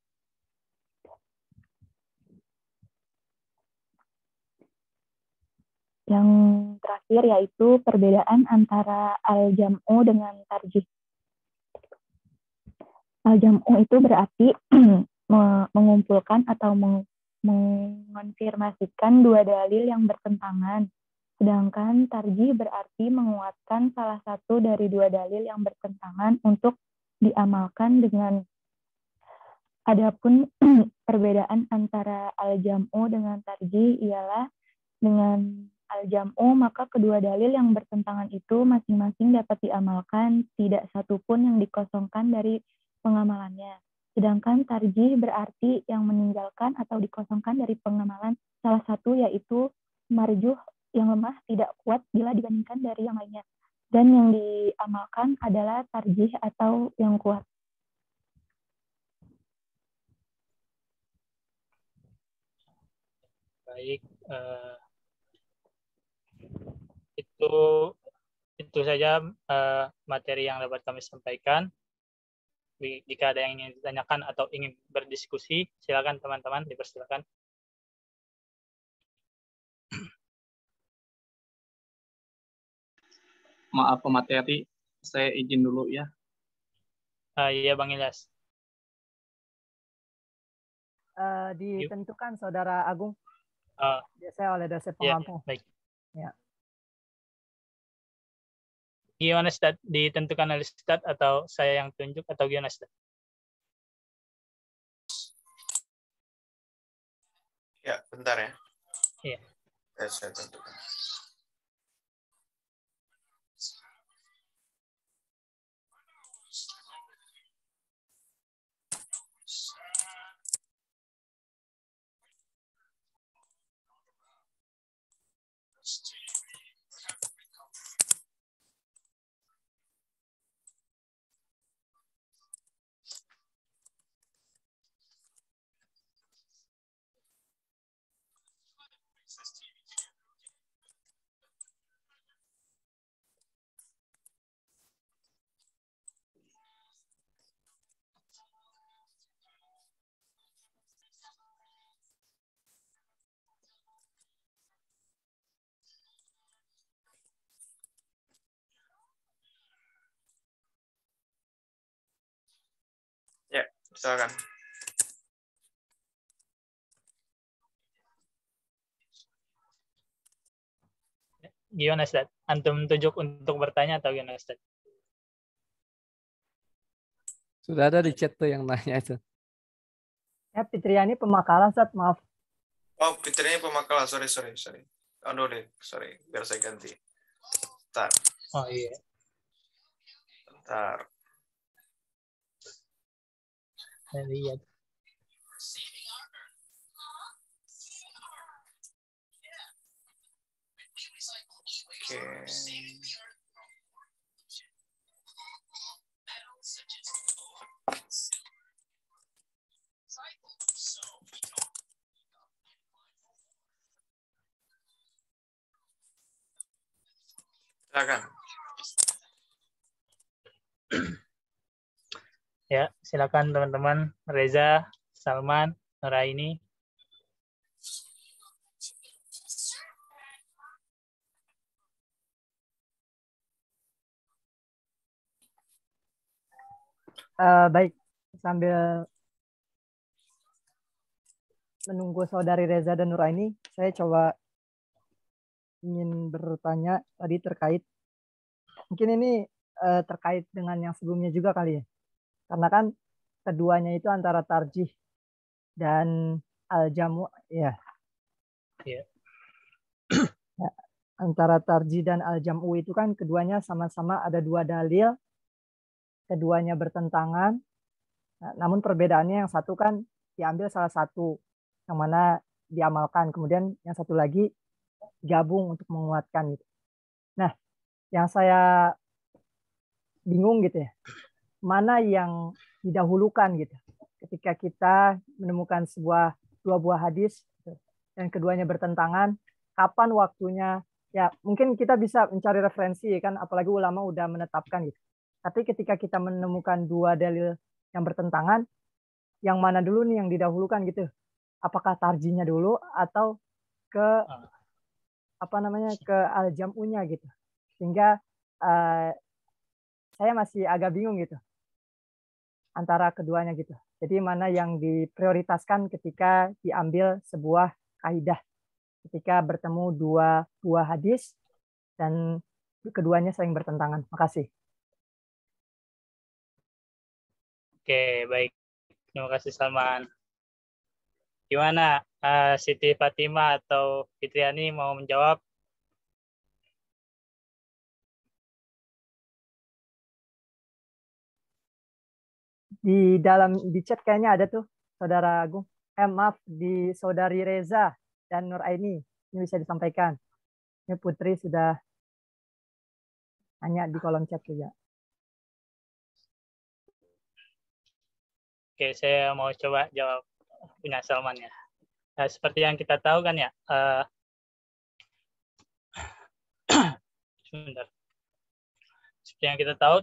Speaker 8: Yang terakhir yaitu perbedaan antara al-jam'u dengan tarjih. Al-jam'u itu berarti mengumpulkan atau mengonfirmasikan dua dalil yang bertentangan. Sedangkan tarjih berarti menguatkan salah satu dari dua dalil yang bertentangan untuk diamalkan dengan. Adapun perbedaan antara al-jam'u dengan tarjih ialah dengan al-jam'u maka kedua dalil yang bertentangan itu masing-masing dapat diamalkan, tidak satupun yang dikosongkan dari pengamalannya. Sedangkan tarjih berarti yang meninggalkan atau dikosongkan dari pengamalan salah satu, yaitu marjuh yang lemah tidak kuat bila dibandingkan dari yang lainnya. Dan yang diamalkan adalah tarjih atau yang kuat.
Speaker 10: Baik, itu saja materi yang dapat kami sampaikan. Jika ada yang ingin ditanyakan atau ingin berdiskusi, silakan teman-teman, dipersilakan.
Speaker 4: Maaf pemateri, saya izin dulu ya.
Speaker 10: Iya Bang Ilyas.
Speaker 2: Ditentukan Saudara Agung. Biasanya oleh dosen pengampu.
Speaker 10: Baik.
Speaker 2: Ya.
Speaker 10: Gimana Ustaz? Ditentukan oleh Ustaz atau saya yang tunjuk atau gimana Ustaz?
Speaker 3: Ya, bentar ya.
Speaker 10: Iya.
Speaker 3: Saya tentukan. Ya, silakan.
Speaker 10: Gimana Ustaz? Antum tunjuk untuk bertanya atau gimana Ustaz?
Speaker 1: Sudah ada di chat tuh yang nanya itu.
Speaker 2: Ya, Fitriani Pemakalan, Ustaz, maaf.
Speaker 3: Oh, Fitriani Pemakalan, sorry. Aduh deh, sorry, biar saya ganti. Bentar.
Speaker 10: Oh iya.
Speaker 3: Bentar.
Speaker 10: Saya lihat.
Speaker 3: Oke. Silakan.
Speaker 10: Ya, silakan teman-teman. Reza, Salman, Nuraini.
Speaker 2: Baik, sambil menunggu Saudari Reza dan Nuraini, saya coba ingin bertanya tadi terkait, mungkin ini terkait dengan yang sebelumnya juga kali ya, karena kan keduanya itu antara tarjih dan al-jamu, ya.
Speaker 10: Yeah.
Speaker 2: Ya, antara tarjih dan al-jamu itu kan keduanya sama-sama ada dua dalil, keduanya bertentangan, namun perbedaannya yang satu kan diambil salah satu yang mana diamalkan, kemudian yang satu lagi gabung untuk menguatkan gitu. Nah, yang saya bingung gitu ya, mana yang didahulukan gitu ketika kita menemukan dua buah hadis dan keduanya bertentangan, kapan waktunya? Ya mungkin kita bisa mencari referensi kan, apalagi ulama udah menetapkan gitu. Tapi ketika kita menemukan dua dalil yang bertentangan, yang mana dulu nih yang didahulukan gitu? Apakah tarjinya dulu atau ke ke al-jam'unya gitu. Sehingga saya masih agak bingung gitu antara keduanya gitu. Jadi mana yang diprioritaskan ketika diambil sebuah kaidah, ketika bertemu dua buah hadis dan keduanya saling bertentangan. Makasih.
Speaker 10: Oke, baik. Terima kasih Salman. Gimana Siti Fatimah atau Fitriani mau menjawab?
Speaker 2: Di chat kayaknya ada tuh Saudara Agung. Maaf, di Saudari Reza dan Nur Aini. Ini bisa disampaikan. Ini Putri sudah tanya di kolom chat juga.
Speaker 10: Oke, saya mau coba jawab punya Salman ya. Seperti yang kita tahu kan ya, sebentar. Seperti yang kita tahu,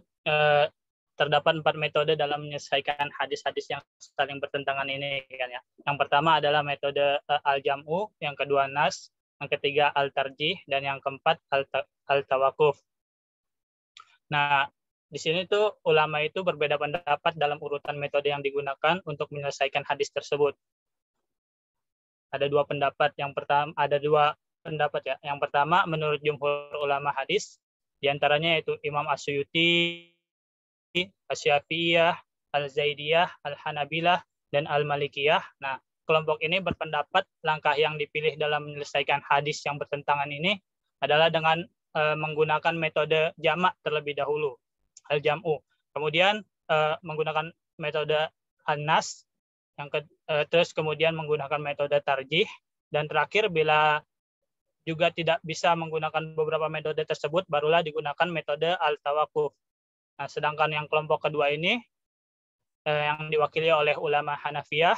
Speaker 10: terdapat 4 metode dalam menyelesaikan hadis-hadis yang saling bertentangan ini kan ya. Yang pertama adalah metode al-jam'u, yang kedua nas, yang ketiga al-tarjih, dan yang keempat al-tawakuf. Nah, di sini tuh ulama itu berbeda pendapat dalam urutan metode yang digunakan untuk menyelesaikan hadis tersebut. Ada dua pendapat. Yang pertama ada dua pendapat ya. Yang pertama menurut jumhur ulama hadis, diantaranya yaitu Imam As-Suyuti, Asy-Syafi'iyah, Al-Zaidiyah, Al-Hanabilah, dan Al-Malikiyah. Nah, kelompok ini berpendapat langkah yang dipilih dalam menyelesaikan hadis yang bertentangan ini adalah dengan menggunakan metode jamak terlebih dahulu, al-jam'u. Kemudian menggunakan metode an-nas, terus kemudian menggunakan metode tarjih, dan terakhir bila juga tidak bisa menggunakan beberapa metode tersebut, barulah digunakan metode al-tawakuf. Nah, sedangkan yang kelompok kedua ini yang diwakili oleh ulama Hanafiyah,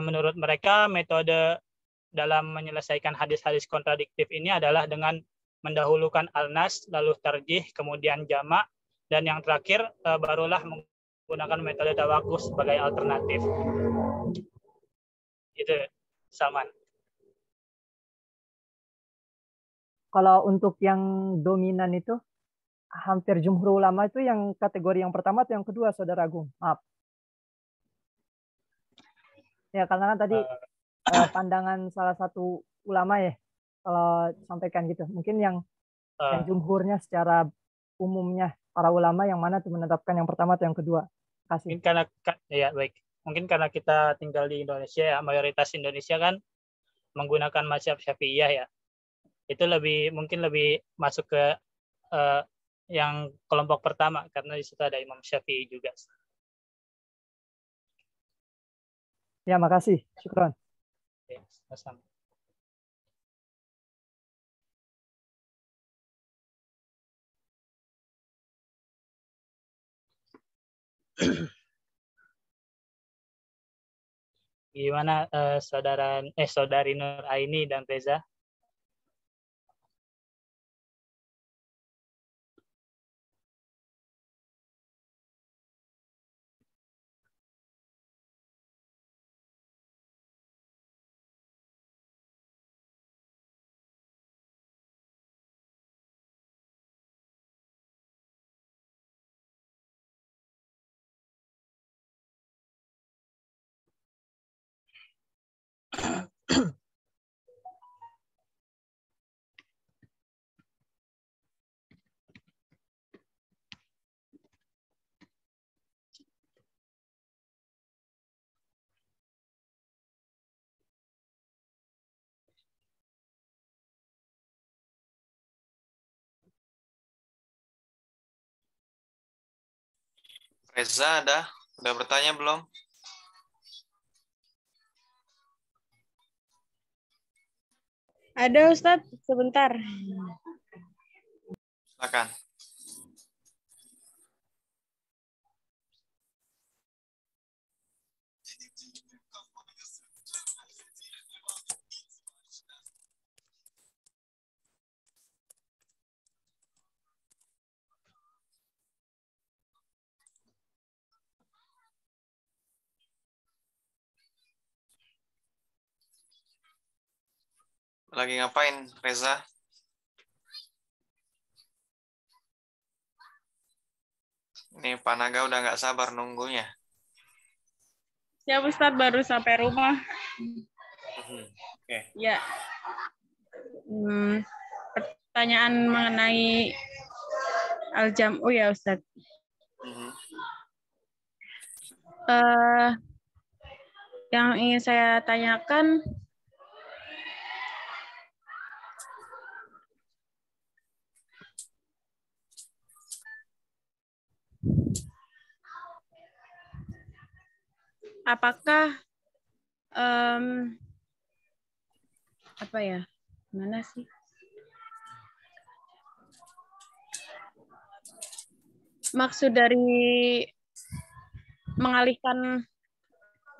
Speaker 10: menurut mereka metode dalam menyelesaikan hadis-hadis kontradiktif ini adalah dengan mendahulukan al-nas, lalu tarjih, kemudian jamak, dan yang terakhir barulah menggunakan metode tawakuf sebagai alternatif. Itu Salman.
Speaker 2: Kalau untuk yang dominan itu, hampir jumhur ulama itu yang kategori yang pertama atau yang kedua, Saudara Agung? Maaf. Ya, karena kan tadi pandangan salah satu ulama ya, kalau sampaikan gitu. Mungkin yang jumhurnya secara umumnya, para ulama yang mana tuh menetapkan yang pertama atau yang kedua? Kasih.
Speaker 10: Mungkin karena, ya baik. Mungkin karena kita tinggal di Indonesia ya, mayoritas Indonesia kan menggunakan mazhab Syafi'iyah ya. Itu mungkin lebih masuk ke yang kelompok pertama karena di situ ada Imam Syafi'i juga.
Speaker 2: Ya, makasih. Syukron.
Speaker 10: Ya, sama-sama. Gimana saudari Nur Aini dan Reza?
Speaker 3: Reza udah bertanya belum?
Speaker 5: Ada Ustadz, sebentar.
Speaker 3: Silakan. Lagi ngapain, Reza? Nih Pak Naga udah nggak sabar nunggunya.
Speaker 5: Ya Ustadz, baru sampai rumah.
Speaker 3: Oke.
Speaker 5: Ya. Pertanyaan mengenai al-jam'u ya Ustadz. Yang ingin saya tanyakan, apakah apa ya? Mana sih? Maksud dari mengalihkan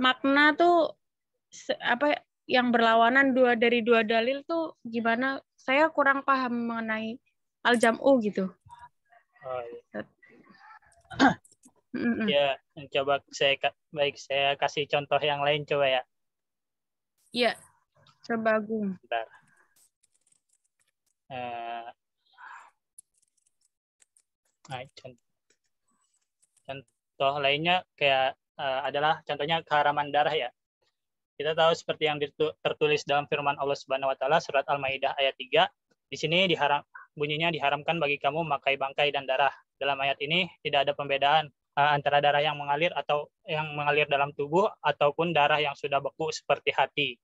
Speaker 5: makna tuh apa yang berlawanan dari dua dalil tuh gimana? Saya kurang paham mengenai al-jam'u gitu.
Speaker 10: Oh, iya. Ya, coba saya kasih contoh yang lain coba ya.
Speaker 5: Iya, coba Agung.
Speaker 10: Bentar. Nah, contoh lainnya kayak adalah contohnya keharaman darah ya. Kita tahu seperti yang tertulis dalam firman Allah Subhanahu wa taala surat Al-Maidah ayat 3. Di sini bunyinya diharamkan bagi kamu memakai bangkai dan darah. Dalam ayat ini tidak ada pembedaan antara darah yang mengalir atau yang mengalir dalam tubuh ataupun darah yang sudah beku seperti hati.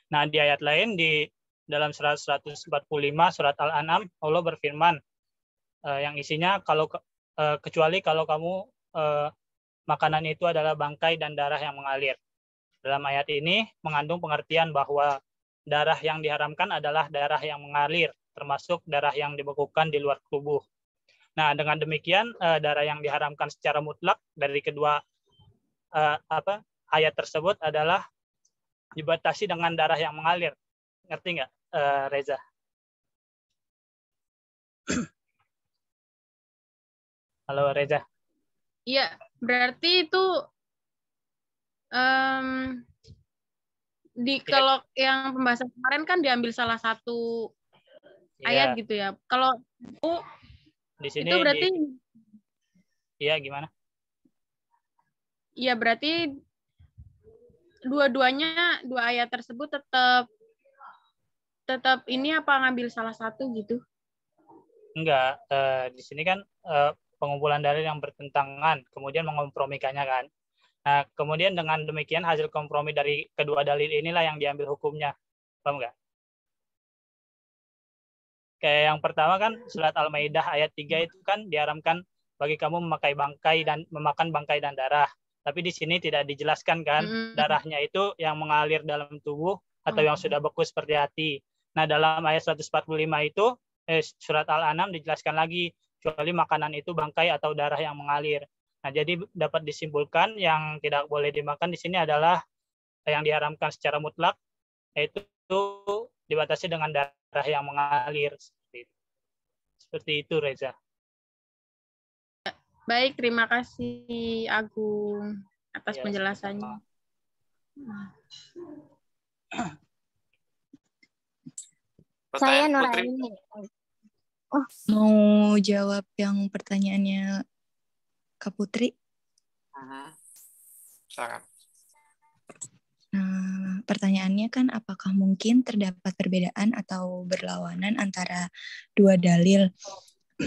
Speaker 10: Nah, di ayat lain di dalam surat 145 surat Al-An'am Allah berfirman yang isinya kecuali kalau kamu makanan itu adalah bangkai dan darah yang mengalir. Dalam ayat ini mengandung pengertian bahwa darah yang diharamkan adalah darah yang mengalir, termasuk darah yang dibekukan di luar tubuh. Nah, dengan demikian darah yang diharamkan secara mutlak dari kedua ayat tersebut adalah dibatasi dengan darah yang mengalir. Ngerti nggak, Reza? Halo Reza.
Speaker 5: Iya, berarti itu kalau yang pembahasan kemarin kan diambil salah satu ayat gitu ya. Kalau
Speaker 10: di sini
Speaker 5: itu berarti
Speaker 10: iya gimana?
Speaker 5: Iya, berarti dua-duanya, dua ayat tersebut tetap ini apa ngambil salah satu gitu?
Speaker 10: Enggak, di sini kan pengumpulan dalil yang bertentangan, kemudian mengkompromikannya kan. Nah, kemudian dengan demikian hasil kompromi dari kedua dalil inilah yang diambil hukumnya. Paham nggak? Kayak yang pertama kan surat Al-Maidah ayat 3 itu kan diharamkan bagi kamu memakan bangkai dan darah. Tapi di sini tidak dijelaskan kan darahnya itu yang mengalir dalam tubuh atau yang sudah beku seperti hati. Nah, dalam ayat 145 itu surat Al-An'am dijelaskan lagi kecuali makanan itu bangkai atau darah yang mengalir. Nah, jadi dapat disimpulkan yang tidak boleh dimakan di sini adalah yang diharamkan secara mutlak, yaitu dibatasi dengan darah yang mengalir. Seperti itu, Reza.
Speaker 5: Baik, terima kasih Agung atas penjelasannya.
Speaker 9: Saya Nuraini. Mau jawab yang pertanyaannya Kak Putri? Nah, pertanyaannya kan apakah mungkin terdapat perbedaan atau berlawanan antara dua dalil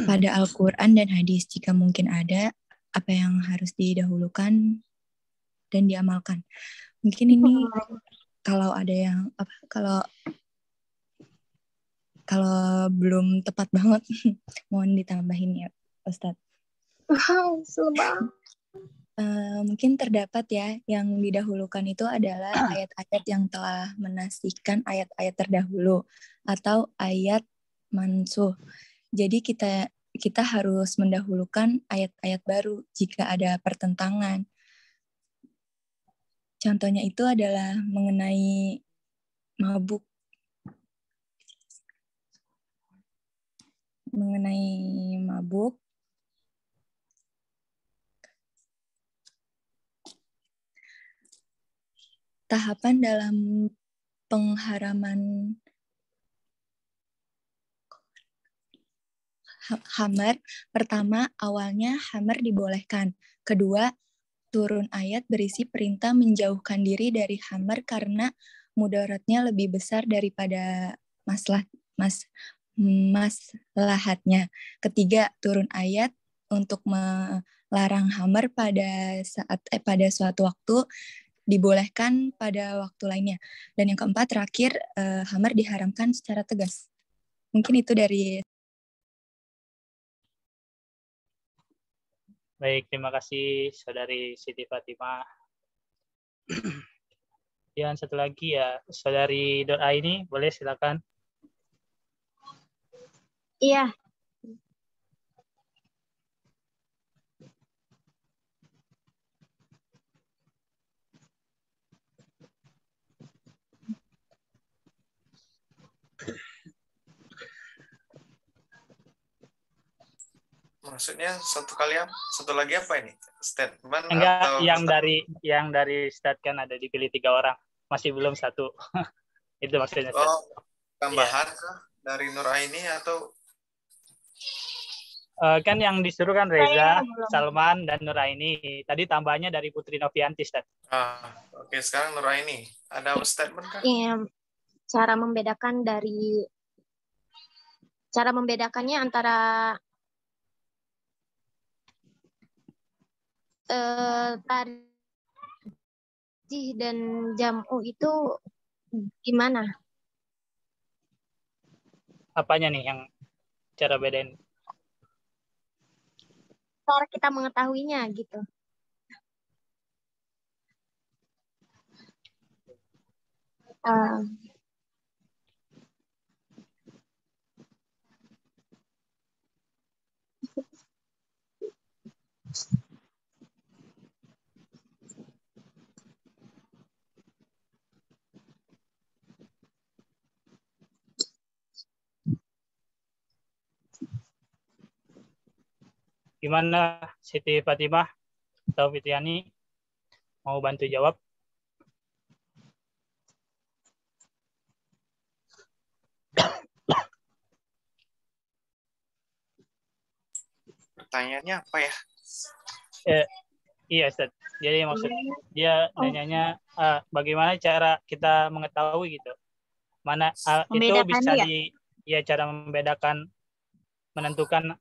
Speaker 9: pada Al-Quran dan hadis? Jika mungkin ada, apa yang harus didahulukan dan diamalkan? Mungkin ini kalau ada yang kalau belum tepat banget, mohon ditambahin ya, Ustadz. Mungkin terdapat ya, yang didahulukan itu adalah ayat-ayat yang telah menasihkan ayat-ayat terdahulu atau ayat mansuh. Jadi kita harus mendahulukan ayat-ayat baru jika ada pertentangan. Contohnya itu adalah mengenai mabuk. Tahapan dalam pengharaman Hamar. Pertama, awalnya hamar dibolehkan. Kedua, turun ayat berisi perintah menjauhkan diri dari hamar karena mudaratnya lebih besar daripada maslahatnya. Ketiga, turun ayat untuk melarang hamar pada suatu waktu, dibolehkan pada waktu lainnya. Dan yang keempat, terakhir, hamar diharamkan secara tegas. Mungkin itu dari...
Speaker 10: Baik, terima kasih Saudari Siti Fatimah. Dan satu lagi ya, Saudari Dora ini boleh silakan.
Speaker 6: Iya.
Speaker 3: Maksudnya satu lagi apa ini? Statement
Speaker 10: Enggak,
Speaker 3: atau
Speaker 10: yang dari stat kan ada dipilih 3 orang, masih belum satu. Itu maksudnya.
Speaker 3: Oh, tambahan kah dari Nur Aini atau
Speaker 10: kan yang disuruh kan Reza, Salman, dan Nur Aini. Tadi tambahnya dari Putri Novianti, Stat.
Speaker 3: Oke, sekarang Nur Aini. Ada statement kah?
Speaker 6: Iya, cara membedakannya antara tarjih dan jam'u itu gimana?
Speaker 10: Apanya nih yang cara bedain?
Speaker 6: Cara kita mengetahuinya gitu.
Speaker 10: Gimana Siti Fatimah atau Fitriani mau bantu jawab?
Speaker 3: Pertanyaannya apa ya?
Speaker 10: Iya, Ustaz. Jadi maksud dia nanyanya bagaimana cara kita mengetahui gitu. Mana itu bisa cara membedakan, menentukan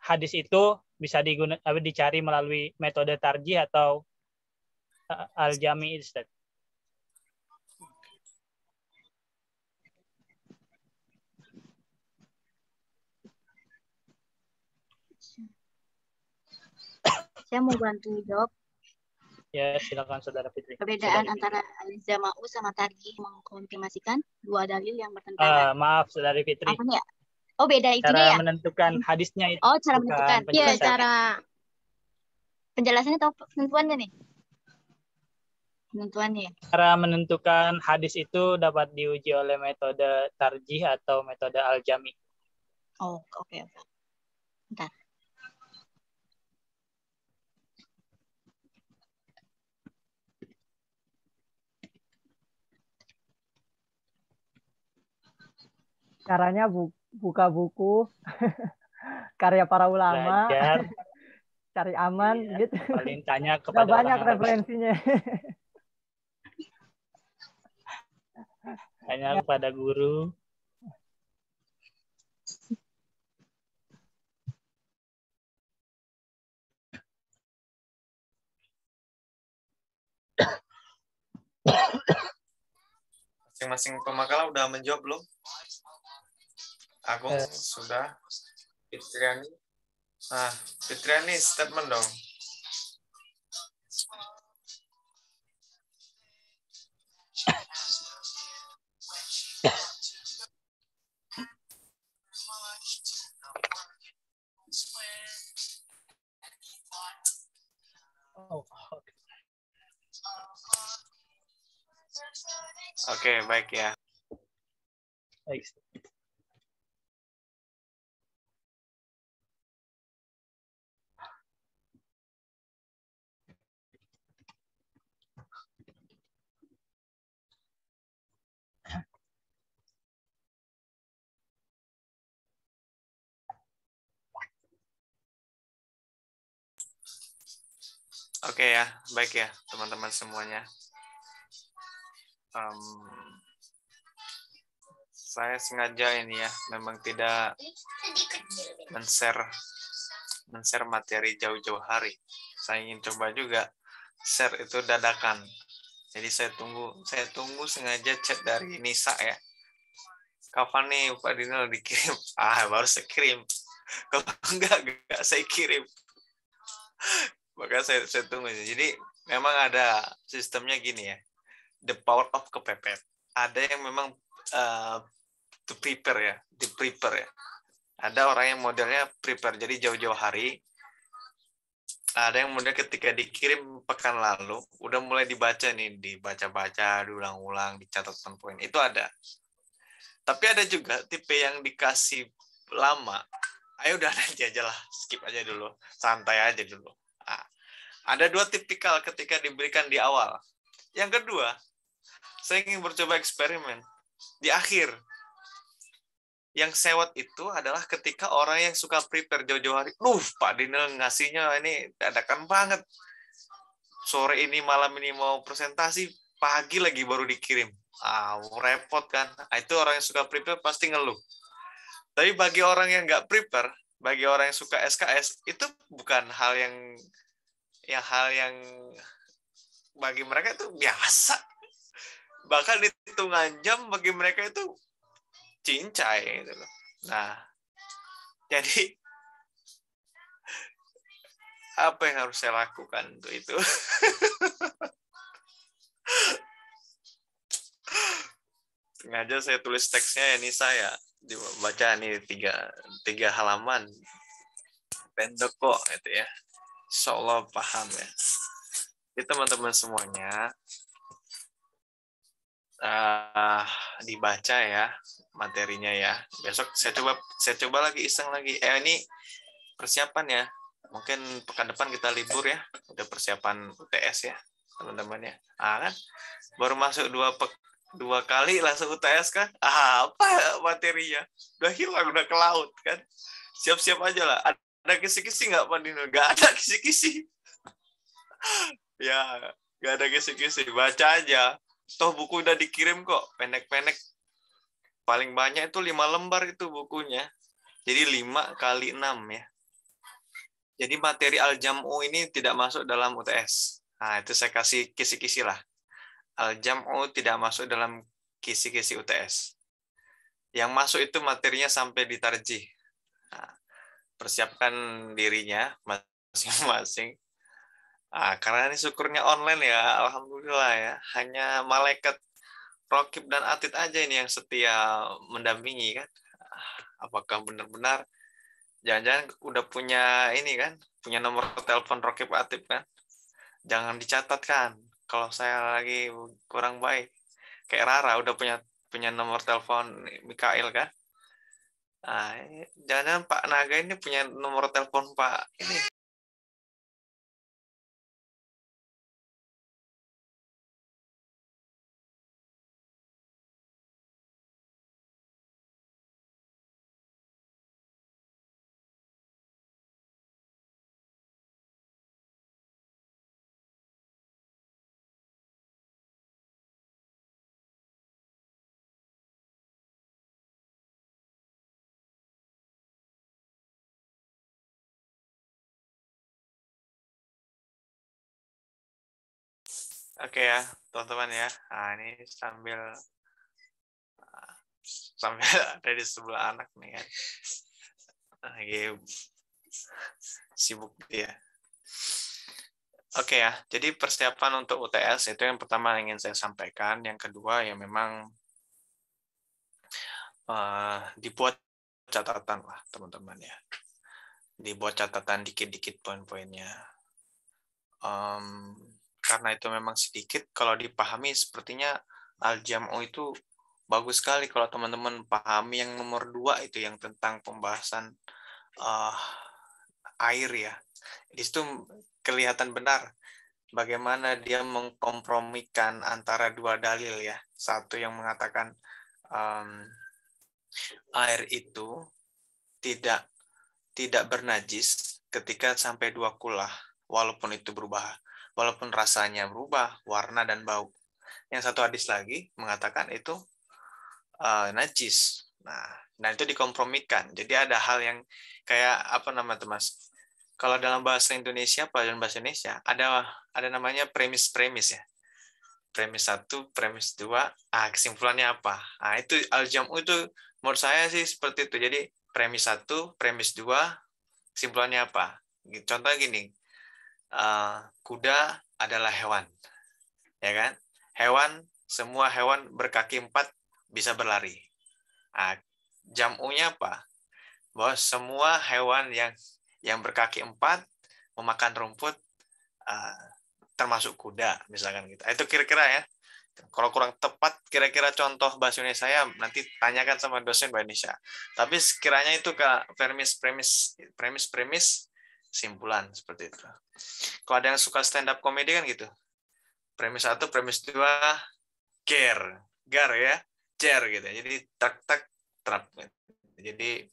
Speaker 10: hadis itu bisa dicari melalui metode tarjih atau al-jami, Ustaz.
Speaker 6: Saya mau bantu jawab.
Speaker 10: Ya, silakan Saudara Fitri.
Speaker 6: Perbedaan antara al-jama'u sama tarjih mengkonfirmasikan dua dalil yang bertentangan.
Speaker 10: Maaf, Saudari Fitri.
Speaker 6: Apa ya? Oh, beda itunya
Speaker 10: cara
Speaker 6: ya?
Speaker 10: Cara menentukan hadisnya itu.
Speaker 6: Oh, cara menentukan. Iya, cara penjelasannya atau penentuannya nih? Penentuannya ya?
Speaker 10: Cara menentukan hadis itu dapat diuji oleh metode tarjih atau metode al-jami.
Speaker 6: Oh, oke. Bentar.
Speaker 2: Caranya buka buku karya para ulama, cari aman gitu.
Speaker 10: Paling tanya kepada
Speaker 2: banyak referensinya.
Speaker 10: Tanya kepada guru.
Speaker 3: Masing-masing pemakalah udah menjawab belum? Agung sudah. Fitriani. Fitriani statement dong. Oke, baik ya.
Speaker 10: Baik.
Speaker 3: Oke ya, baik ya teman-teman semuanya. Saya sengaja ini ya, memang tidak men-share materi jauh-jauh hari. Saya ingin coba juga share itu dadakan. Jadi saya tunggu sengaja chat dari Nisa ya. Kapan nih Pak Dino dikirim? Baru saya kirim. Kalau enggak saya kirim. Maka saya tunggu. Jadi memang ada sistemnya gini ya. The power of kepepet. Ada yang memang to prepare ya, di-prepare ya. Ada orang yang modelnya prepare, jadi jauh-jauh hari. Ada yang model ketika dikirim pekan lalu, udah mulai dibaca nih, dibaca-baca, diulang-ulang, dicatat poin. Itu ada. Tapi ada juga tipe yang dikasih lama. Ayo udah nanti aja lah, skip aja dulu, santai aja dulu. Ada dua tipikal ketika diberikan di awal. Yang kedua, saya ingin mencoba eksperimen di akhir. Yang sewot itu adalah ketika orang yang suka prepare jauh-jauh hari. Pak Dino ngasihnya ini dadakan banget. Sore ini, malam ini mau presentasi, pagi lagi baru dikirim. Repot kan. Itu orang yang suka prepare pasti ngeluh. Tapi bagi orang yang nggak prepare, bagi orang yang suka SKS, itu bukan hal yang bagi mereka itu biasa. Bahkan hitungan jam bagi mereka itu cincai gitu loh. Nah, jadi apa yang harus saya lakukan untuk itu? Sengaja saya tulis teksnya ini saya dibaca nih tiga halaman pendek kok gitu ya. Insya Allah paham ya. Jadi teman-teman semuanya dibaca ya materinya ya. Besok saya coba lagi iseng lagi. Ini persiapan ya. Mungkin pekan depan kita libur ya. Udah persiapan UTS ya teman-teman ya. Kan baru masuk dua kali langsung UTS kan. Apa materinya? Udah hilang, udah ke laut kan. Siap-siap aja lah. Ada kisi-kisi nggak Pak Dino? Nggak ada kisi-kisi. Ya, nggak ada kisi-kisi. Baca aja. Toh buku udah dikirim kok, pendek-pendek. Paling banyak itu 5 lembar itu bukunya. Jadi 5 kali 6 ya. Jadi materi Al-Jam'u ini tidak masuk dalam UTS. Nah, itu saya kasih kisi-kisi lah. Al-Jam'u tidak masuk dalam kisi-kisi UTS. Yang masuk itu materinya sampai di tarjih. Nah, persiapkan dirinya masing-masing. Karena ini syukurnya online ya, alhamdulillah ya. Hanya malaikat Rokib dan Atid aja ini yang setia mendampingi kan. Apakah benar-benar jangan-jangan udah punya ini kan, punya nomor telepon Rokib Atid kan? Jangan dicatat kan. Kalau saya lagi kurang baik, kayak Rara udah punya nomor telepon Mikail kan. Jangan Pak Naga ini punya nomor telepon Pak ini. Oke ya, teman-teman ya. Ini sambil ada di sebelah anak nih kan. Lagi sibuk dia. Oke ya, jadi persiapan untuk UTS itu yang pertama ingin saya sampaikan. Yang kedua ya memang dibuat catatan lah teman-teman ya. Dibuat catatan dikit-dikit poin-poinnya. Karena itu memang sedikit, kalau dipahami sepertinya Al-Jam'u itu bagus sekali kalau teman-teman pahami yang nomor 2 itu yang tentang pembahasan air ya. Di situ kelihatan benar bagaimana dia mengkompromikan antara dua dalil ya. Satu yang mengatakan air itu tidak bernajis ketika sampai 2 kulah. walaupun itu berubah, walaupun rasanya berubah, warna dan bau. Yang satu hadis lagi mengatakan itu najis. Nah itu dikompromikan. Jadi ada hal yang kayak apa namanya Mas? Kalau dalam bahasa Indonesia, pelajaran bahasa Indonesia ada namanya premis-premis ya. Premis 1, premis 2, kesimpulannya apa? Nah, itu al-jam'u itu menurut saya sih seperti itu. Jadi premis 1, premis 2, kesimpulannya apa? Contohnya gini, kuda adalah hewan, ya kan? Semua hewan berkaki 4 bisa berlari. Nah, jam'unya apa? Bahwa semua hewan yang berkaki 4 memakan rumput, termasuk kuda, misalkan gitu. Itu kira-kira ya. Kalau kurang tepat, kira-kira contoh bahasa Indonesia saya nanti tanyakan sama dosen bahasa Indonesia. Tapi sekiranya itu ke premis, simpulan seperti itu. Kalau ada yang suka stand up comedy kan gitu. Premis 1, premis 2, gar ya, cer gitu. Jadi tak terap. Jadi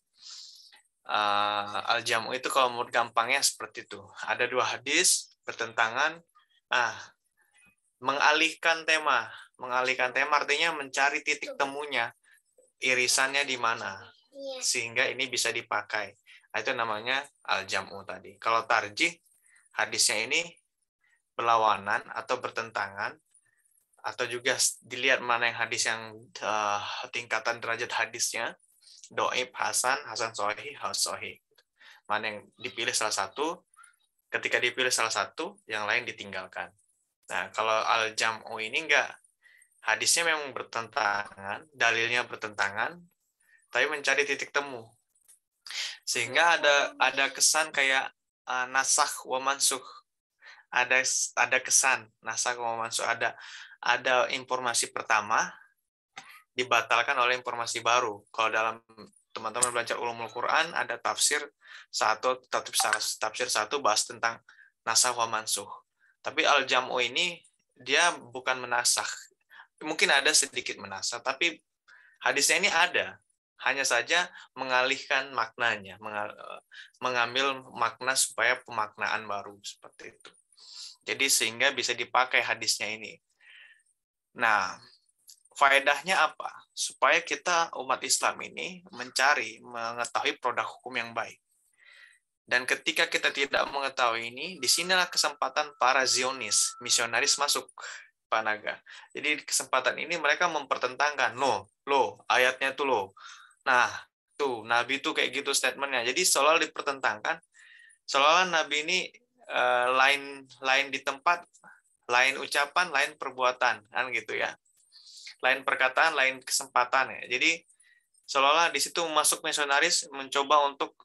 Speaker 3: al-jam'u itu kalau menurut gampangnya seperti itu. Ada 2 hadis bertentangan. Mengalihkan tema artinya mencari titik temunya, irisannya di mana, sehingga ini bisa dipakai. Nah, itu namanya al-jam'u tadi. Kalau tarjih, hadisnya ini berlawanan atau bertentangan, atau juga dilihat mana yang hadis yang tingkatan derajat hadisnya, do'ib, hasan sahih. Mana yang dipilih salah satu, ketika dipilih salah satu, yang lain ditinggalkan. Nah, kalau al-jam'u ini enggak. Hadisnya memang bertentangan, dalilnya bertentangan, tapi mencari titik temu. Sehingga ada kesan kayak nasakh wa mansukh. Ada kesan nasakh wa mansukh, ada informasi pertama dibatalkan oleh informasi baru. Kalau dalam teman-teman belajar ulumul Quran ada tafsir 1 bahas tentang nasakh wa mansukh. Tapi al-jam'u ini dia bukan menasakh. Mungkin ada sedikit menasakh, tapi hadisnya ini ada. Hanya saja mengalihkan maknanya, mengambil makna supaya pemaknaan baru seperti itu. Jadi sehingga bisa dipakai hadisnya ini. Nah, faedahnya apa? Supaya kita umat Islam ini mengetahui produk hukum yang baik. Dan ketika kita tidak mengetahui ini, disinilah kesempatan para Zionis, misionaris masuk, Pak Naga. Jadi kesempatan ini mereka mempertentangkan, loh, ayatnya tuh loh. Nah, tuh, Nabi tuh kayak gitu statementnya. Jadi seolah dipertentangkan, seolah Nabi ini lain di tempat, lain ucapan, lain perbuatan, kan gitu ya. Lain perkataan, lain kesempatan ya. Jadi seolah-olah di situ masuk misionaris mencoba untuk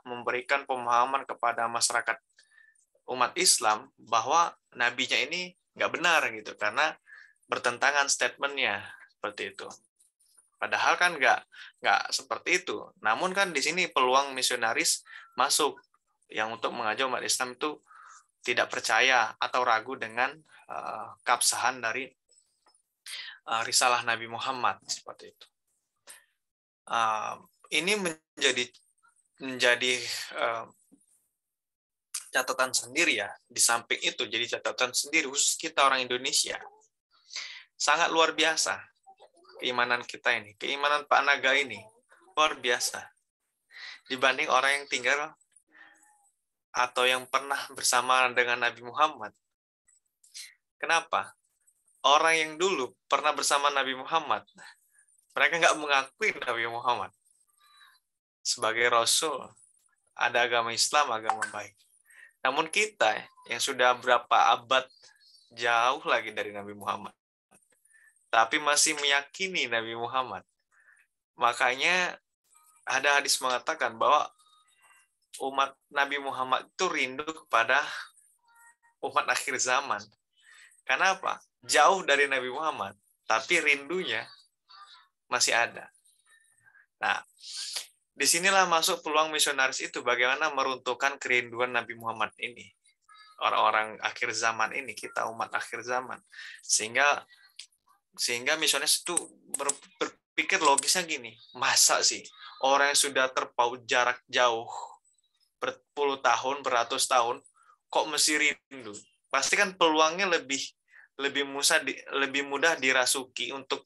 Speaker 3: memberikan pemahaman kepada masyarakat umat Islam bahwa nabinya ini nggak benar gitu karena bertentangan statementnya seperti itu. Padahal kan nggak seperti itu. Namun kan di sini peluang misionaris masuk yang untuk mengajak umat Islam itu tidak percaya atau ragu dengan keabsahan dari risalah Nabi Muhammad seperti itu. Ini menjadi catatan sendiri ya. Di samping itu jadi catatan sendiri khusus kita orang Indonesia. Sangat luar biasa keimanan kita ini, keimanan Pak Naga ini luar biasa dibanding orang yang tinggal atau yang pernah bersama dengan Nabi Muhammad. Kenapa? Orang yang dulu pernah bersama Nabi Muhammad, mereka nggak mengakui Nabi Muhammad sebagai Rasul. Ada agama Islam, agama baik. Namun kita yang sudah berapa abad jauh lagi dari Nabi Muhammad, tapi masih meyakini Nabi Muhammad. Makanya ada hadis mengatakan bahwa umat Nabi Muhammad itu rindu kepada umat akhir zaman. Karena apa? Jauh dari Nabi Muhammad, tapi rindunya masih ada. Nah, disinilah masuk peluang misionaris itu, bagaimana meruntuhkan kerinduan Nabi Muhammad ini. Orang-orang akhir zaman ini, kita umat akhir zaman. Sehingga misionaris itu berpikir logisnya gini, masa sih orang yang sudah terpaut jarak jauh berpuluh tahun, beratus tahun, kok mesti rindu? Pasti kan peluangnya lebih mudah dirasuki untuk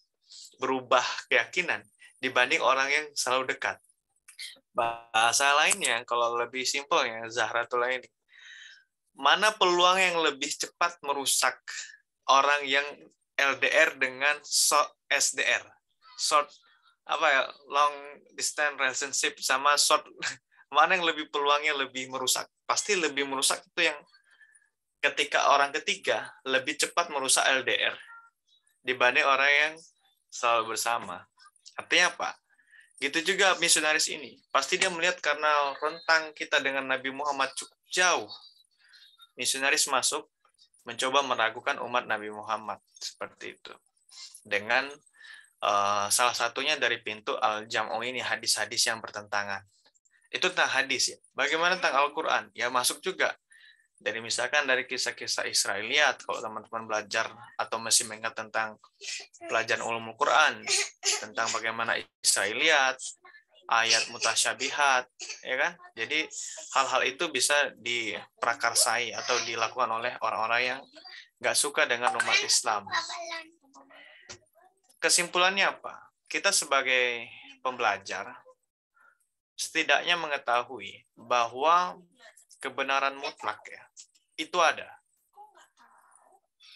Speaker 3: berubah keyakinan dibanding orang yang selalu dekat. Bahasa lainnya, kalau lebih simpelnya, Zahratul Aini, mana peluang yang lebih cepat merusak orang yang LDR dengan SDR, long distance relationship sama short, mana yang lebih peluangnya lebih merusak? Pasti lebih merusak itu yang ketika orang ketiga lebih cepat merusak LDR dibanding orang yang selalu bersama. Artinya apa? Gitu juga misionaris ini. Pasti dia melihat karena rentang kita dengan Nabi Muhammad cukup jauh. Misionaris masuk mencoba meragukan umat Nabi Muhammad seperti itu. Dengan salah satunya dari pintu Al-Jam'u ini, hadis-hadis yang bertentangan. Itu tentang hadis ya. Bagaimana tentang Al-Quran? Ya masuk juga. Dari misalkan dari kisah-kisah Israiliyat, kalau teman-teman belajar atau masih mengingat tentang pelajaran ulumul Quran, tentang bagaimana Israiliyat, ayat mutasyabihat, ya kan? Jadi hal-hal itu bisa diprakarsai atau dilakukan oleh orang-orang yang nggak suka dengan umat Islam. Kesimpulannya apa? Kita sebagai pembelajar setidaknya mengetahui bahwa kebenaran mutlak ya, itu ada.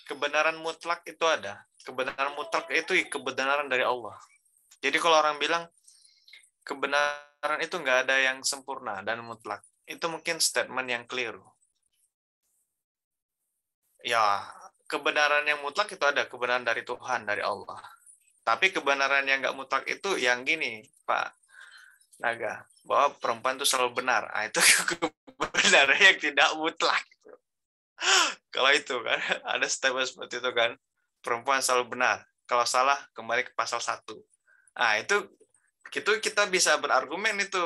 Speaker 3: Kebenaran mutlak itu ada. Kebenaran mutlak itu kebenaran dari Allah. Jadi kalau orang bilang kebenaran itu nggak ada yang sempurna dan mutlak, itu mungkin statement yang keliru. Ya, kebenaran yang mutlak itu ada, kebenaran dari Tuhan, dari Allah. Tapi kebenaran yang nggak mutlak itu yang gini, Pak Naga, bahwa perempuan itu selalu benar. Nah, itu kebenaran yang tidak mutlak. Kalau itu kan ada statement seperti itu kan, perempuan selalu benar. Kalau salah kembali ke pasal 1. Nah, itu kita bisa berargumen itu,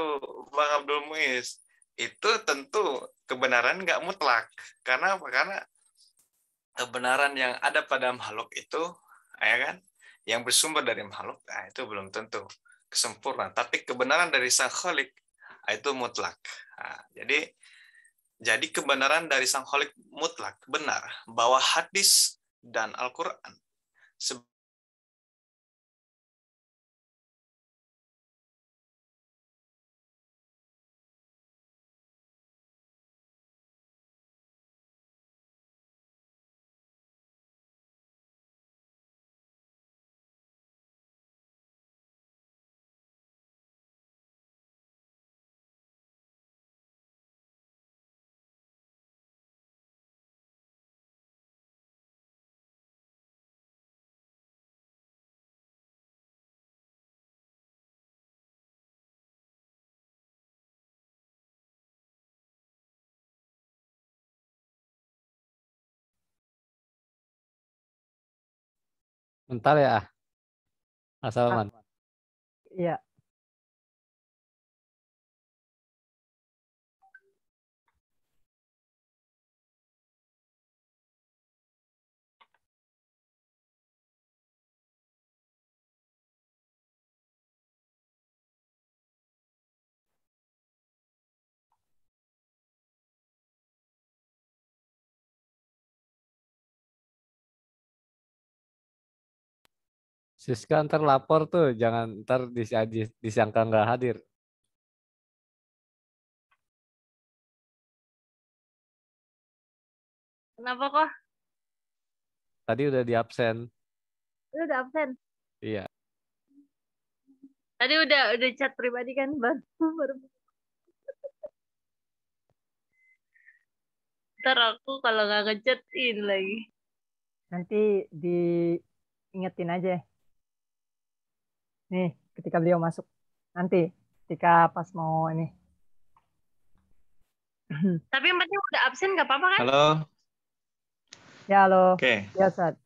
Speaker 3: Bang Abdul Muiz. Itu tentu kebenaran nggak mutlak. Karena apa? Karena kebenaran yang ada pada makhluk itu, ya kan, yang bersumber dari makhluk, nah, itu belum tentu kesempurnaan. Tapi kebenaran dari Sang Khalik itu mutlak. Nah, jadi kebenaran dari Sang Khalik mutlak, benar, bahwa hadis dan Al-Quran
Speaker 1: Bentar ya. Assalamualaikum.
Speaker 2: Iya.
Speaker 1: Siska ntar lapor tuh, jangan ntar disangka nggak hadir.
Speaker 5: Kenapa kok?
Speaker 1: Tadi udah di absen.
Speaker 5: Lu udah absen?
Speaker 1: Iya.
Speaker 5: Tadi udah chat pribadi kan, baru. Ntar aku kalau nggak ngechatin lagi.
Speaker 2: Nanti diingetin aja. Nih, ketika beliau masuk. Nanti, ketika pas mau ini.
Speaker 5: Tapi yang penting udah absen nggak apa-apa kan?
Speaker 3: Halo.
Speaker 2: Ya, halo.
Speaker 3: Oke.
Speaker 2: Ya, Ustaz.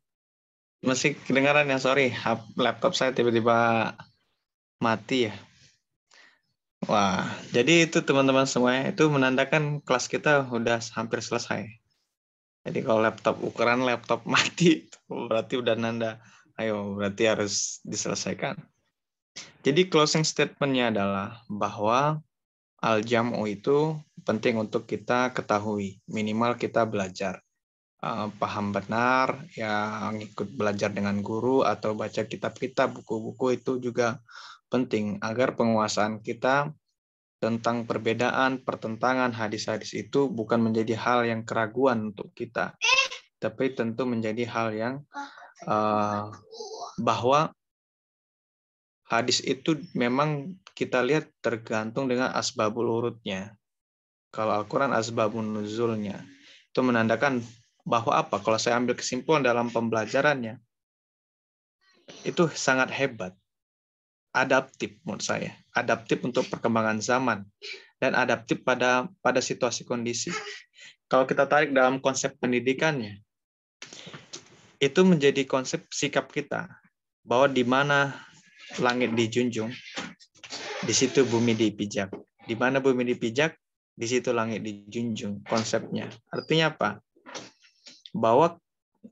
Speaker 3: Masih kedengaran ya, sorry. Laptop saya tiba-tiba mati ya. Wah, jadi itu teman-teman semuanya, itu menandakan kelas kita udah hampir selesai. Jadi kalau ukuran laptop mati, berarti udah nanda, ayo berarti harus diselesaikan. Jadi closing statement-nya adalah bahwa
Speaker 11: al-jam'u itu penting untuk kita ketahui, minimal kita belajar. Paham benar, yang ikut belajar dengan guru atau baca kitab-kitab, buku-buku itu juga penting agar penguasaan kita tentang perbedaan, pertentangan hadis-hadis itu bukan menjadi hal yang keraguan untuk kita, tapi tentu menjadi hal yang bahwa hadis itu memang kita lihat tergantung dengan asbabul urutnya. Kalau Al-Quran asbabun nuzulnya, itu menandakan bahwa apa? Kalau saya ambil kesimpulan dalam pembelajarannya, itu sangat hebat. Adaptif menurut saya. Adaptif untuk perkembangan zaman. Dan adaptif pada situasi kondisi. Kalau kita tarik dalam konsep pendidikannya, itu menjadi konsep sikap kita. Bahwa di mana langit dijunjung, di situ bumi dipijak. Di mana bumi dipijak, di situ langit dijunjung. Konsepnya. Artinya apa? Bahwa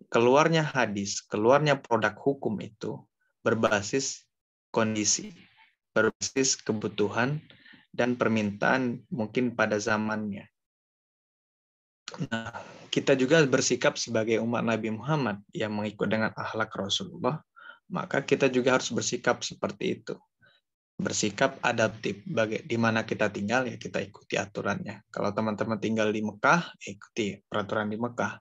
Speaker 11: keluarnya hadis, keluarnya produk hukum itu berbasis kondisi, berbasis kebutuhan dan permintaan mungkin pada zamannya. Nah, kita juga bersikap sebagai umat Nabi Muhammad yang mengikut dengan akhlak Rasulullah, maka kita juga harus bersikap seperti itu. Bersikap adaptif. Di mana kita tinggal, ya kita ikuti aturannya. Kalau teman-teman tinggal di Mekah, ikuti peraturan di Mekah.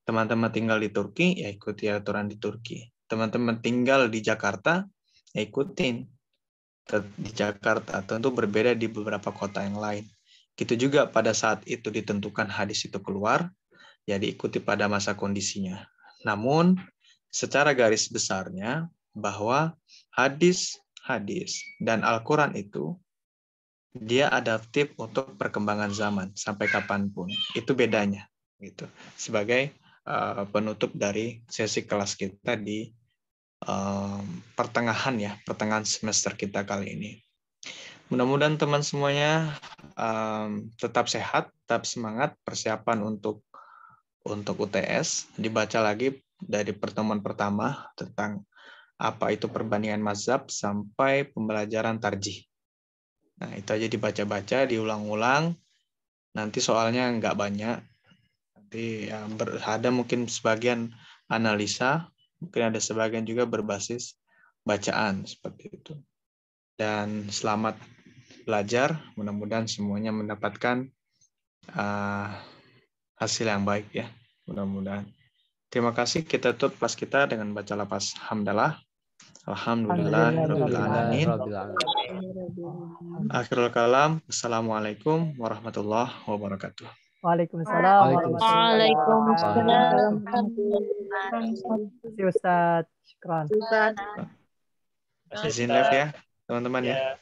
Speaker 11: Teman-teman tinggal di Turki, ya ikuti aturan di Turki. Teman-teman tinggal di Jakarta, ya ikutin di Jakarta. Tentu berbeda di beberapa kota yang lain. Gitu juga pada saat itu ditentukan hadis itu keluar, ya diikuti pada masa kondisinya. Namun, secara garis besarnya, bahwa hadis dan Al-Quran itu, dia adaptif untuk perkembangan zaman, sampai kapanpun. Itu bedanya. Gitu. Sebagai penutup dari sesi kelas kita di pertengahan semester kita kali ini. Mudah-mudahan teman semuanya tetap sehat, tetap semangat, persiapan untuk UTS. Dibaca lagi dari pertemuan pertama tentang apa itu perbandingan mazhab sampai pembelajaran tarjih. Nah, itu aja dibaca-baca, diulang-ulang. Nanti soalnya nggak banyak. Nanti ada mungkin sebagian analisa, mungkin ada sebagian juga berbasis bacaan seperti itu. Dan selamat belajar, mudah-mudahan semuanya mendapatkan hasil yang baik ya, mudah-mudahan. Terima kasih, kita tutup kelas kita dengan baca lafaz hamdalah. Alhamdulillahirabbil alamin. Akhirul kalam. Assalamualaikum warahmatullahi wabarakatuh.
Speaker 2: Waalaikumsalam.
Speaker 5: Waalaikumsalam.
Speaker 2: Terima kasih Ustaz. Syukran.
Speaker 11: Izin live ya, teman-teman ya.